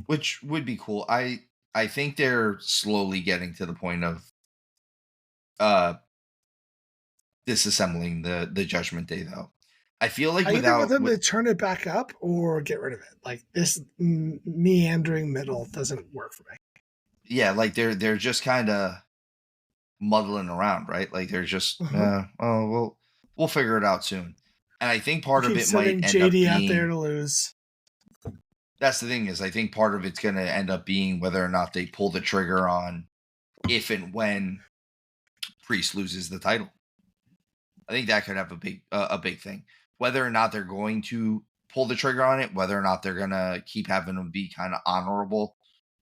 Which would be cool. I think they're slowly getting to the point of uh disassembling the Judgment Day, though. I feel like I either want without them to turn it back up or get rid of it. Like this meandering middle doesn't work for me. yeah, like they're just kind of muddling around, right? Like they're just Uh-huh. we'll figure it out soon. And I think part of Keep it might sending end up JD out there being to lose. that's the thing is I think part of it's going to end up being whether or not they pull the trigger on if and when Priest loses the title. I think that could have a big thing. Whether or not they're going to pull the trigger on it, whether or not they're gonna keep having them be kind of honorable,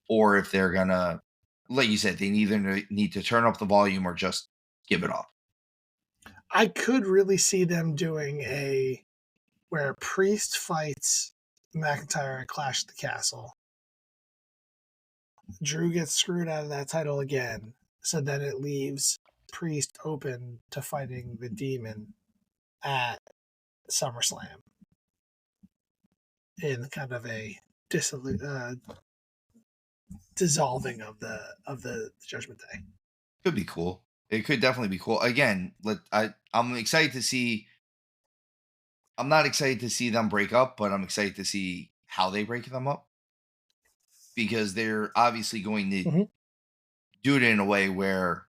or if they're gonna, like you said, they either need to turn up the volume or just give it up. I could really see them doing a where Priest fights McIntyre at Clash at the Castle. Drew gets screwed out of that title again, so then it leaves Priest open to fighting the Demon at SummerSlam in kind of a dissolving of the Judgment Day. Could be cool. It could definitely be cool. Again, I'm excited to see. I'm not excited to see them break up, but I'm excited to see how they break them up because they're obviously going to Mhm. do it in a way where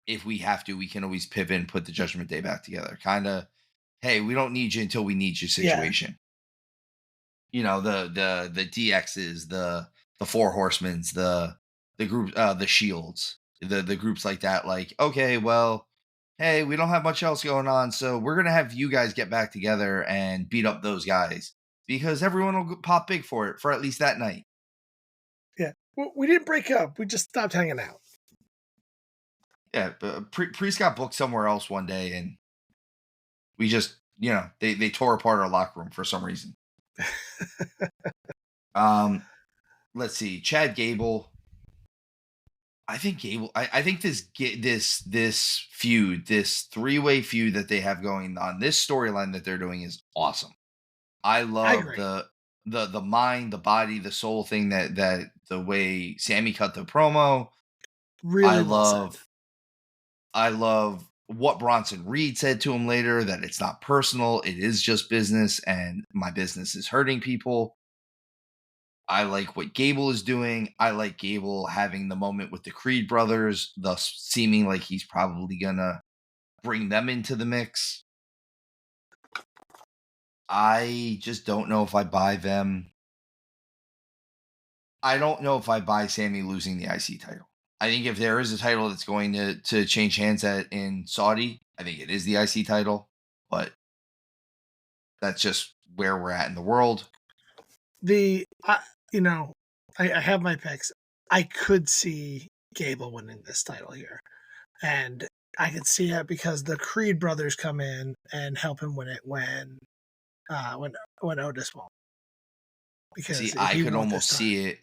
if we have to, we can always pivot and put the Judgment Day back together. Kind of, hey, we don't need you until we need you Yeah, situation. You know, the DXs, the Four Horsemen's, the group, the Shields, the groups like that. Like, okay, well, hey, we don't have much else going on, so we're gonna have you guys get back together and beat up those guys because everyone will pop big for it for at least that night. yeah. Well, we didn't break up. We just stopped hanging out. Yeah, but Priest got booked somewhere else one day, and we just, they tore apart our locker room for some reason. Um, let's see, Chad Gable. I think Gable. I think this feud, this 3-way feud that they have going on, this storyline that they're doing is awesome. I I love agree. the mind, the body, the soul thing that the way Sammy cut the promo. I Really well said. love I love what Bronson Reed said to him later that it's not personal, it is just business, and my business is hurting people. I like what Gable is doing. I like Gable having the moment with the Creed brothers, thus seeming like he's probably gonna bring them into the mix. I just don't know if I buy them. I don't know if I buy Sammy losing the IC title. I think if there is a title that's going to change hands in Saudi, I think it is the IC title. But that's just where we're at in the world. The you know, I have my picks. I could see Gable winning this title here, and I could see it because the Creed brothers come in and help him win it when Otis won't, See, because he won't this time.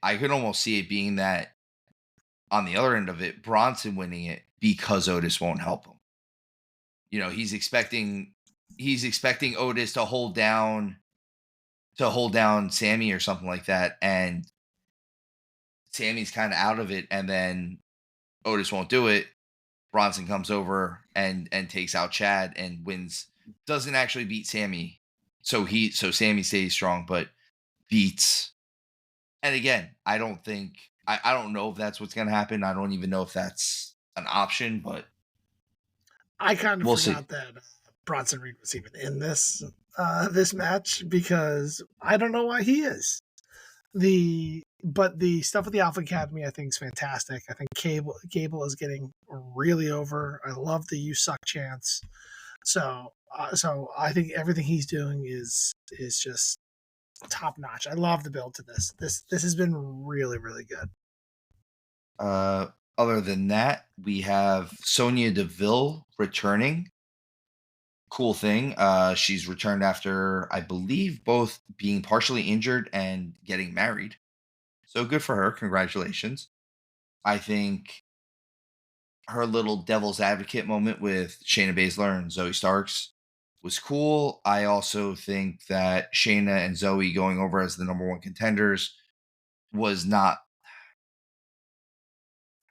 I could almost see it being that on the other end of it, Bronson winning it because Otis won't help him. He's expecting Otis to hold down Sammy or something like that, and Sammy's kind of out of it, and then Otis won't do it. Bronson comes over and takes out Chad and wins. Doesn't actually beat Sammy, so Sammy stays strong, but beats. And again, I don't know if that's what's gonna happen. I don't even know if that's an option, but I kind of we'll see. forgot that Bronson Reed was even in this match, because I don't know why he is. But the stuff with the Alpha Academy I think is fantastic. I think Gable is getting really over. I love the "you suck" chants. So I think everything he's doing is just top notch. I love the build to this. This has been really really good. Uh, Other than that, we have Sonya Deville returning. Cool thing. She's returned after, I believe, both being partially injured and getting married. So good for her. Congratulations. I think her little devil's advocate moment with Shayna Baszler and Zoe Starks was cool. I also think that Shayna and Zoe going over as the number one contenders was not.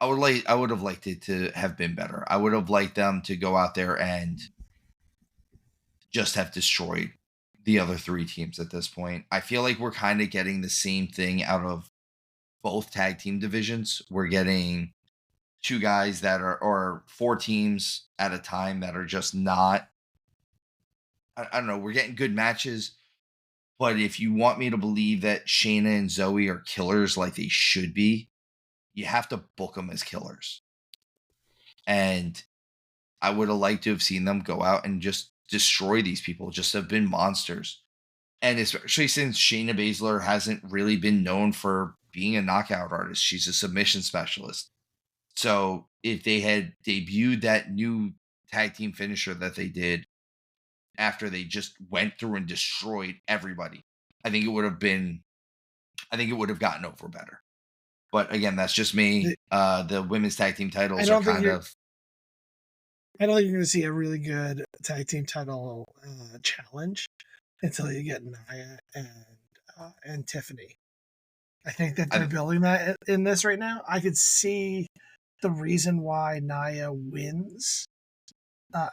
I would have liked it to have been better. I would have liked them to go out there and just have destroyed the other three teams at this point. I feel like we're kind of getting the same thing out of both tag team divisions. We're getting two guys that are, or four teams at a time that are just not. I don't know. We're getting good matches, but if you want me to believe that Shayna and Zoe are killers like they should be, you have to book them as killers. And I would have liked to have seen them go out and just destroy these people, just have been monsters. And especially since Shayna Baszler hasn't really been known for being a knockout artist, she's a submission specialist. So if they had debuted that new tag team finisher that they did after they just went through and destroyed everybody, I think it would have been, I think it would have gotten over better. But again, that's just me. The women's tag team I titles are don't think kind you're of. I don't think you're going to see a really good tag team title challenge until you get Nia and Tiffany. I think that they're I, building that in this right now. I could see the reason why Nia wins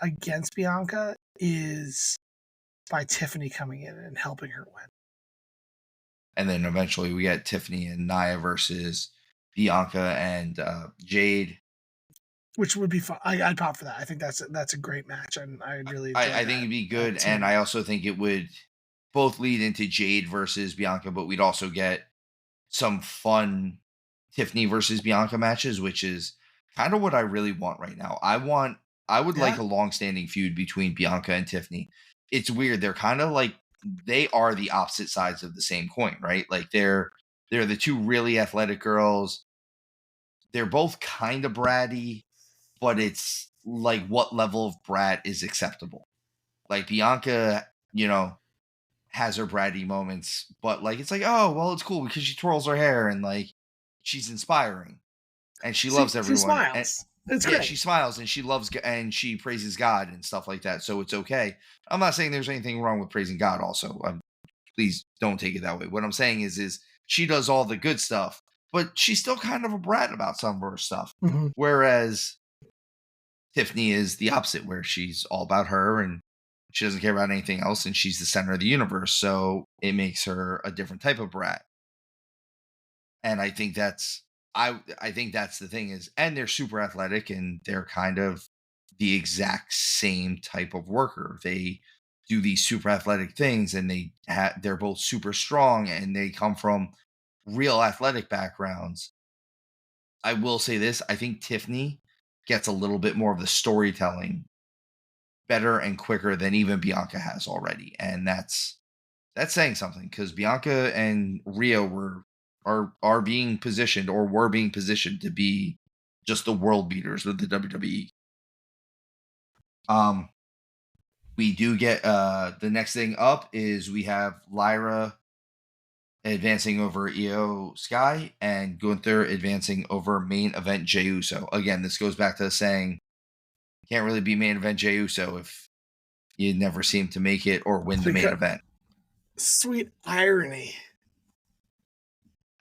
against Bianca is by Tiffany coming in and helping her win. and then eventually we get Tiffany and Nia versus Bianca and Jade. Which would be fun. I'd pop for that. I think that's a great match, and I really enjoy I think that. it'd be good, and Team. I also think it would both lead into Jade versus Bianca, but we'd also get some fun Tiffany versus Bianca matches, which is kind of what I really want right now. I would like Yeah. a long-standing feud between Bianca and Tiffany. It's weird. They're kind of like they are the opposite sides of the same coin, right? Like they're the two really athletic girls. They're both kind of bratty, but it's like what level of brat is acceptable. Like Bianca, has her bratty moments, but like it's like, oh well, it's cool because she twirls her hair and like she's inspiring and she loves She everyone. And smiles. It's yeah, great. she smiles and she loves and she praises God and stuff like that. So it's okay. I'm not saying there's anything wrong with praising God. Also, please don't take it that way. What I'm saying is she does all the good stuff, but she's still kind of a brat about some of her stuff. Mm-hmm. Whereas Tiffany is the opposite, where she's all about her and she doesn't care about anything else, and she's the center of the universe. So it makes her a different type of brat. And I think that's the thing is, and they're super athletic and they're kind of the exact same type of worker. do these super athletic things, and they're both super strong, and they come from real athletic backgrounds. I will say this: I think Tiffany gets a little bit more of the storytelling better and quicker than even Bianca has already, and that's saying something because Bianca and Rio are being positioned or were being positioned to be just the world beaters of the WWE. Um, we do get the next thing up is we have Lyra advancing over Io Sky and Gunther advancing over main event Jey Uso. Again, this goes back to saying can't really be main event Jey Uso if you never seem to make it or win the main Because event. sweet irony.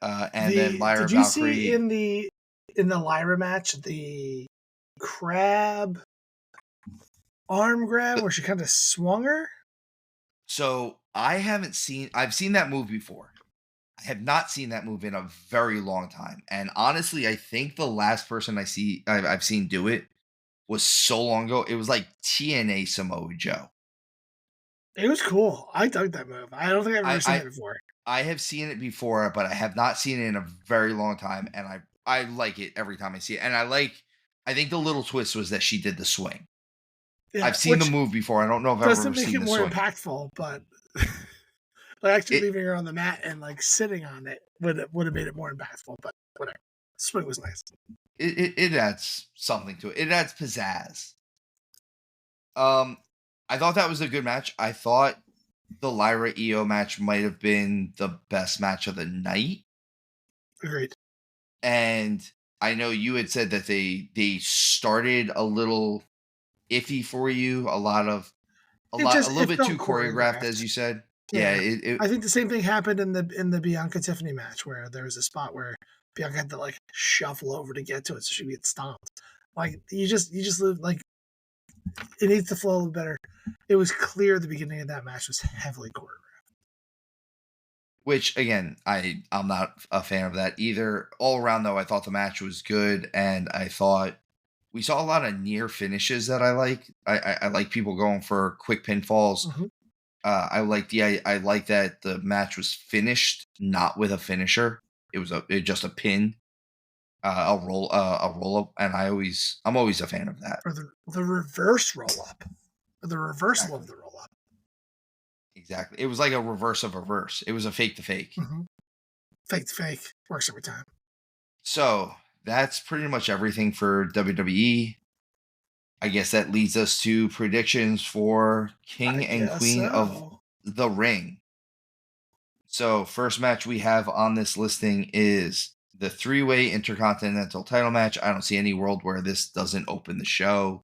And then Lyra Did you see Valkyrie. in the Lyra match the crab arm grab where she kind of swung her? So I've seen that move before. I have not seen that move in a very long time. And honestly, I think the last person I've seen do it was so long ago. It was like TNA Samoa Joe. It was cool. I dug that move. I don't think I've ever seen I it before. I have seen it before, but I have not seen it in a very long time, and I like it every time I see it. And I think the little twist was that she did the swing. Yeah, I've seen the which move before. I don't know if I've doesn't ever make seen it the more swing. impactful, but like actually It leaving her on the mat and like sitting on it would have made it more impactful. But whatever, swing was nice. it adds something to it. It adds pizzazz. I thought that was a good match. I thought the Lyra EO match might have been the best match of the night. Agreed. And I know you had said that they started a little iffy for you, a little It bit felt too choreographed, as choreographed. you said. Yeah, Yeah, I think the same thing happened in the Bianca Tiffany match where there was a spot where Bianca had to like shuffle over to get to it so she would get stomped. Like you just live like it needs to flow a little better. It was clear the beginning of that match was heavily choreographed. which again, I'm not a fan of that either. All around though, I thought the match was good, and I thought we saw a lot of near finishes that I like. I like people going for quick pinfalls. Mm-hmm. I like that the match was finished not with a finisher. It was just a pin, a roll up, and I'm always a fan of that. Or the reverse roll up, or the reversal of Exactly, the roll up. exactly. It was like a reverse of reverse. It was a fake to fake. Mm-hmm. Fake to fake works every time. So that's pretty much everything for WWE. I guess that leads us to predictions for I King and guess Queen of so. the Ring. So, first match we have on this listing is the three-way intercontinental title match. I don't see any world where this doesn't open the show.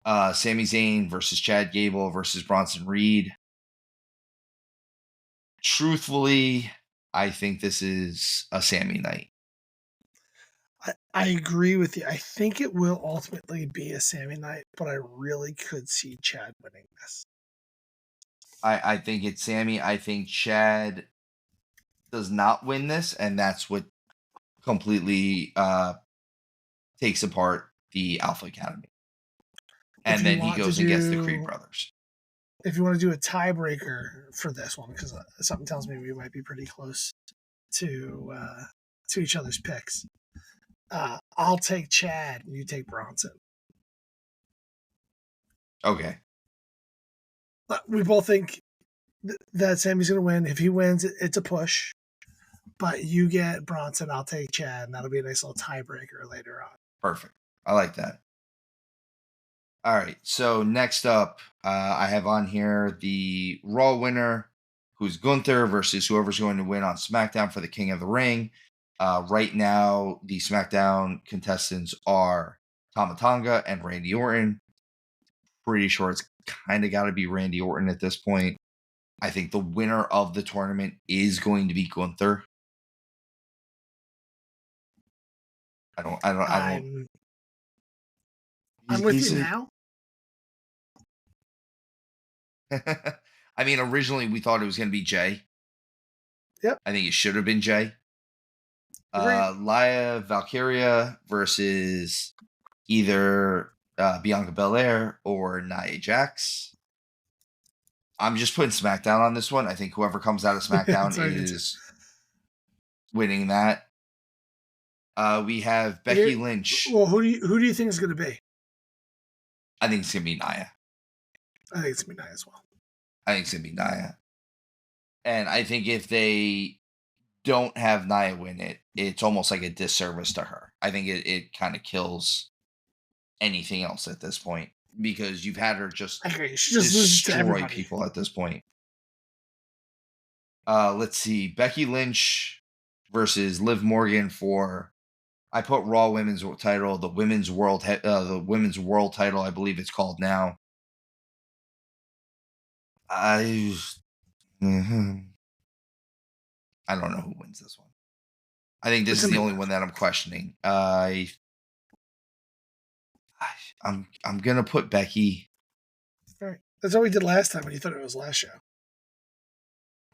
Sami Zayn versus Chad Gable versus Bronson Reed. Truthfully, I think this is a Sami night. I agree with you. I think it will ultimately be a Sammy night, but I really could see Chad winning this. I think it's Sami. I think Chad does not win this, and that's what completely takes apart the Alpha Academy. If And you then he want to goes and gets the Creed do, brothers. if you want to do a tiebreaker for this one, because something tells me we might be pretty close to each other's picks. I'll take Chad, and you take Bronson. Okay. We both think that Sammy's going to win. If he wins, it's a push. But you get Bronson, I'll take Chad, and that'll be a nice little tiebreaker later on. Perfect. I like that. All right. So next up, I have on here the Raw winner, who's Gunther versus whoever's going to win on SmackDown for the King of the Ring. Right now, the SmackDown contestants are Tama Tonga and Randy Orton. Pretty sure it's kind of got to be Randy Orton at this point. I think the winner of the tournament is going to be Gunther. I don't. I'm with He's you a, now. I mean, originally we thought it was going to be Jay. Yep. I think it should have been Jay. Agreed. Laya Valkyria versus either Bianca Belair or Nia Jax. I'm just putting SmackDown on this one. I think whoever comes out of SmackDown Sorry, me too. is winning that. We have Here, Becky Lynch. well, who do you think is going to be? I think it's gonna be Nia. I think it's going to be Nia as well. I think it's gonna be Nia. And I think if they don't have Nia win it, it's almost like a disservice to her. I think it kind of kills anything else at this point because you've had her just I agree. She just loses to destroy everybody. people at this point. Let's see. Becky Lynch versus Liv Morgan for I put Raw Women's title, the Women's World title, I believe it's called now. Mhm. I don't know who wins this one. I think this is the only one that I'm questioning. I'm gonna put Becky. All right. That's what we did last time when you thought it was last show.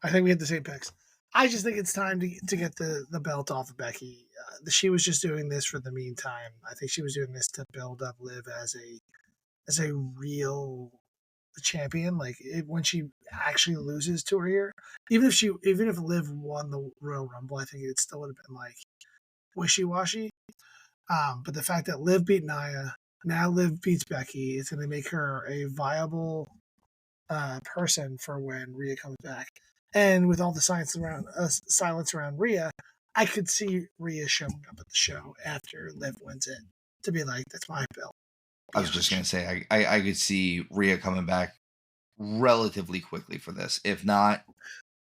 I think we had the same picks. I just think it's time to get the belt off of Becky. She was just doing this for the meantime. I think she was doing this to build up Liv as a real champion. Like when she actually loses to her here, even if Liv won the Royal Rumble, I think it still would have been like wishy washy. But the fact that Liv beat Nia, now Liv beats Becky, is going to make her a viable person for when Rhea comes back. And with all the silence around Rhea, I could see Rhea showing up at the show after Liv wins it to be like, "That's my belt." I was just gonna say I could see Rhea coming back relatively quickly for this. If not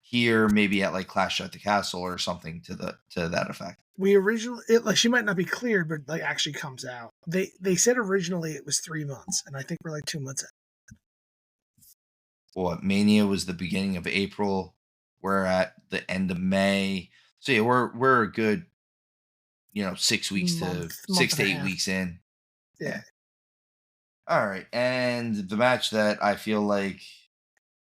here, maybe at like Clash at the Castle or something to that effect. We originally she might not be cleared, but like actually comes out. They said originally it was 3 months, and I think we're like 2 months in. Well, Mania was the beginning of April. We're at the end of May. So yeah, we're a good 6 weeks to 8 weeks in. Yeah. All right. And the match that I feel like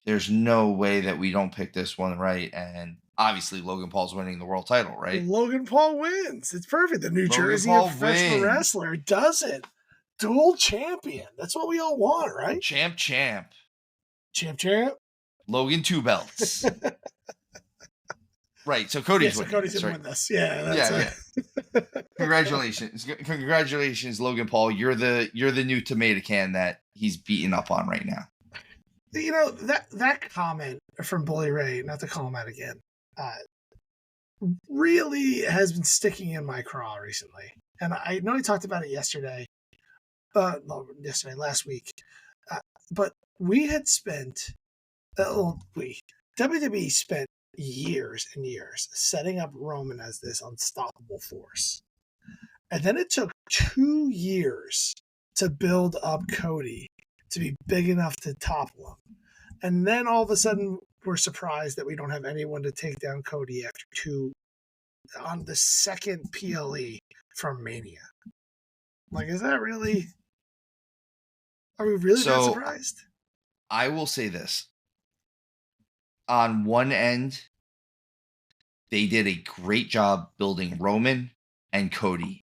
there's no way that we don't pick this one right. And obviously Logan Paul's winning the world title, right? Logan Paul wins. It's perfect. The New Logan Jersey Paul professional wins. wrestler does it. Dual champion. That's what we all want, right? Champ. Champ. Logan 2 belts. Right. So Cody's winning. Cody's this, gonna right? win this. Yeah. Congratulations, Logan Paul. You're the new tomato can that he's beating up on right now. That comment from Bully Ray, not to call him out again, really has been sticking in my craw recently. And I know he talked about it last week. But we had spent, WWE spent years and years setting up Roman as this unstoppable force. And then it took 2 years to build up Cody to be big enough to topple him. And then all of a sudden, we're surprised that we don't have anyone to take down Cody on the second PLE from Mania. Like, is that really? Are we really that surprised? I will say this. On one end, they did a great job building Roman and Cody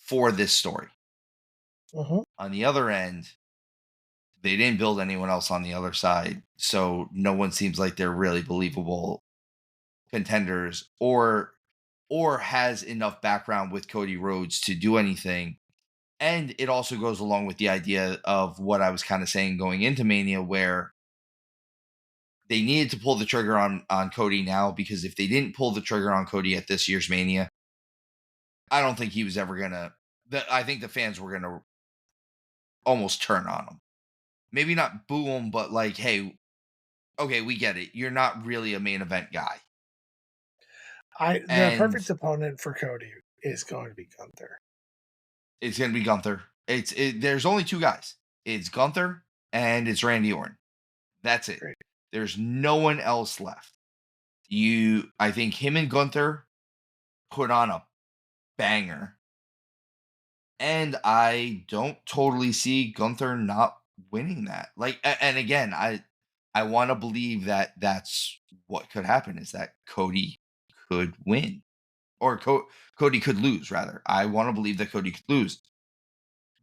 for this story. Uh-huh. On the other end, they didn't build anyone else on the other side, so no one seems like they're really believable contenders or has enough background with Cody Rhodes to do anything. And it also goes along with the idea of what I was kind of saying going into Mania, where they needed to pull the trigger on Cody now, because if they didn't pull the trigger on Cody at this year's Mania, I don't think he was ever gonna. I think the fans were gonna almost turn on him. Maybe not boo him, but like, hey, okay, we get it. You're not really a main event guy. The perfect opponent for Cody is going to be Gunther. It's going to be Gunther. There's only 2 guys. It's Gunther and it's Randy Orton. That's it. Great. There's no one else left. I think him and Gunther put on a banger. And I don't totally see Gunther not winning that. Like, and again, I want to believe that that's what could happen, is that Cody could win, or Cody could lose, rather. I want to believe that Cody could lose.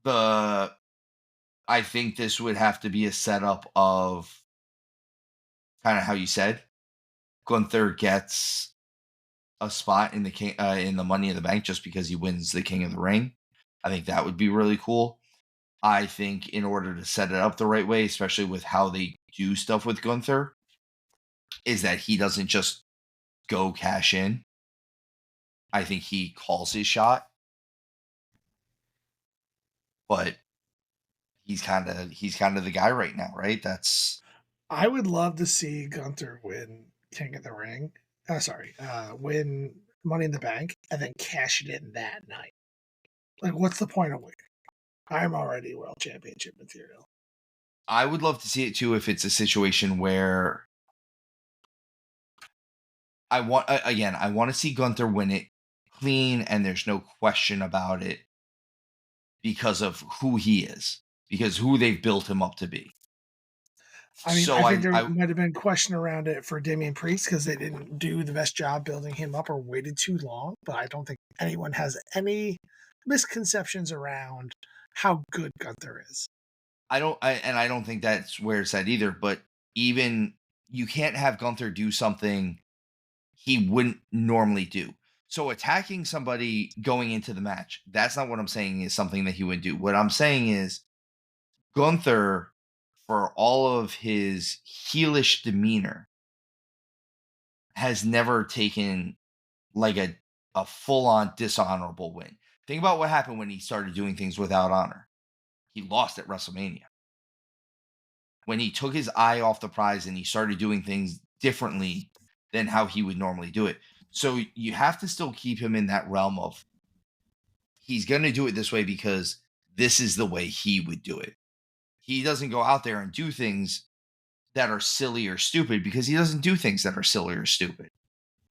I think this would have to be a setup of kind of how you said, Gunther gets a spot in the Money in the Bank just because he wins the King of the Ring. I think that would be really cool. I think in order to set it up the right way, especially with how they do stuff with Gunther, is that he doesn't just go cash in. I think he calls his shot, but he's kind of the guy right now, right? That's I would love to see Gunther win King of the Ring. Win Money in the Bank and then cash it in that night. Like, what's the point of winning? I'm already world championship material. I would love to see it too if it's a situation where I want to see Gunther win it clean and there's no question about it because of who he is, because who they've built him up to be. I mean, So I think there might have been question around it for Damian Priest because they didn't do the best job building him up or waited too long. But I don't think anyone has any misconceptions around how good Gunther is. I don't think that's where it's at either. But even you can't have Gunther do something he wouldn't normally do. So attacking somebody going into the match, that's not what I'm saying is something that he would do. What I'm saying is Gunther, for all of his heelish demeanor, has never taken like a full on dishonorable win. Think about what happened when he started doing things without honor. He lost at WrestleMania. When he took his eye off the prize and he started doing things differently than how he would normally do it. So you have to still keep him in that realm of he's going to do it this way because this is the way he would do it. He doesn't go out there and do things that are silly or stupid because he doesn't do things that are silly or stupid.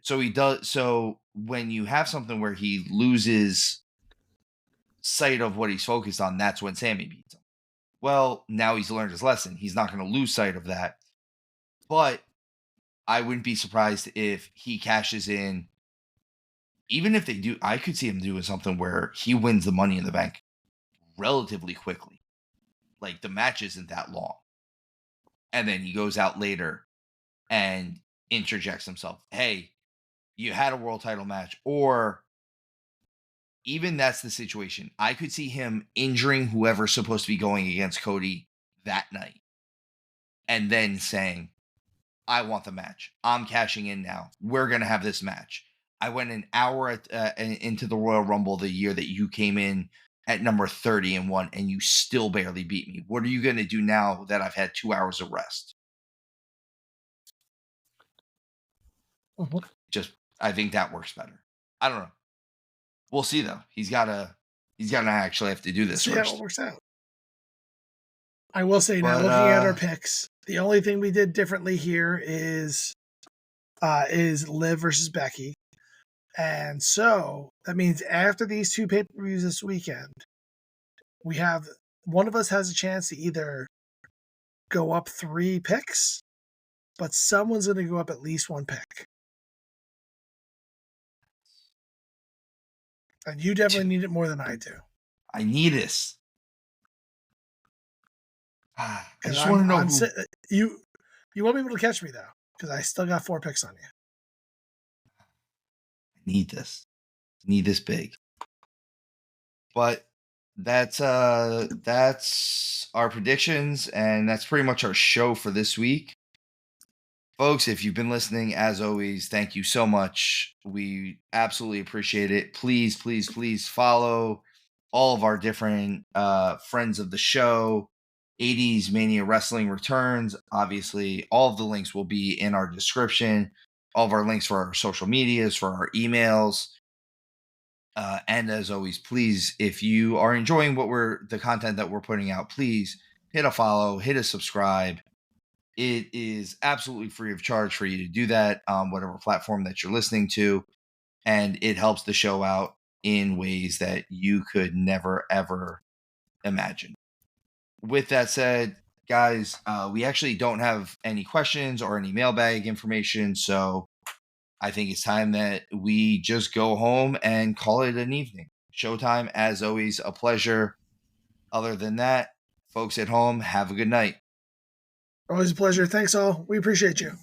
So he does. So when you have something where he loses sight of what he's focused on, that's when Sammy beats him. Well, now he's learned his lesson. He's not going to lose sight of that. But I wouldn't be surprised if he cashes in. Even if they do, I could see him doing something where he wins the Money in the Bank relatively quickly. Like the match isn't that long. And then he goes out later and interjects himself. Hey, you had a world title match. Or even that's the situation. I could see him injuring whoever's supposed to be going against Cody that night. And then saying, I want the match. I'm cashing in now. We're going to have this match. I went an hour into the Royal Rumble the year that you came in at number 30 and won, and you still barely beat me. What are you going to do now that I've had 2 hours of rest? Mhm. I think that works better. I don't know. We'll see though. He's gotta actually have to do this See first. how it works out. I will say now, But, looking at our picks, the only thing we did differently here is Liv versus Becky. And so that means after these two pay-per-views this weekend, we have one of us has a chance to either go up 3 picks, but someone's going to go up at least 1 pick. And you definitely need it more than I do. I need this. I just want to know who. You won't be able to catch me though, because I still got 4 picks on you. I need this. Need this big. But that's our predictions, and that's pretty much our show for this week. Folks, if you've been listening, as always, thank you so much. We absolutely appreciate it. Please, please, please follow all of our different friends of the show. 80s Mania Wrestling returns. Obviously, all of the links will be in our description. All of our links for our social medias, for our emails. And as always, please, if you are enjoying the content that we're putting out, please hit a follow, hit a subscribe. It is absolutely free of charge for you to do that on whatever platform that you're listening to. And it helps the show out in ways that you could never, ever imagine. With that said, guys, we actually don't have any questions or any mailbag information. So I think it's time that we just go home and call it an evening. Showtime, as always, a pleasure. Other than that, folks at home, have a good night. Always a pleasure. Thanks all. We appreciate you.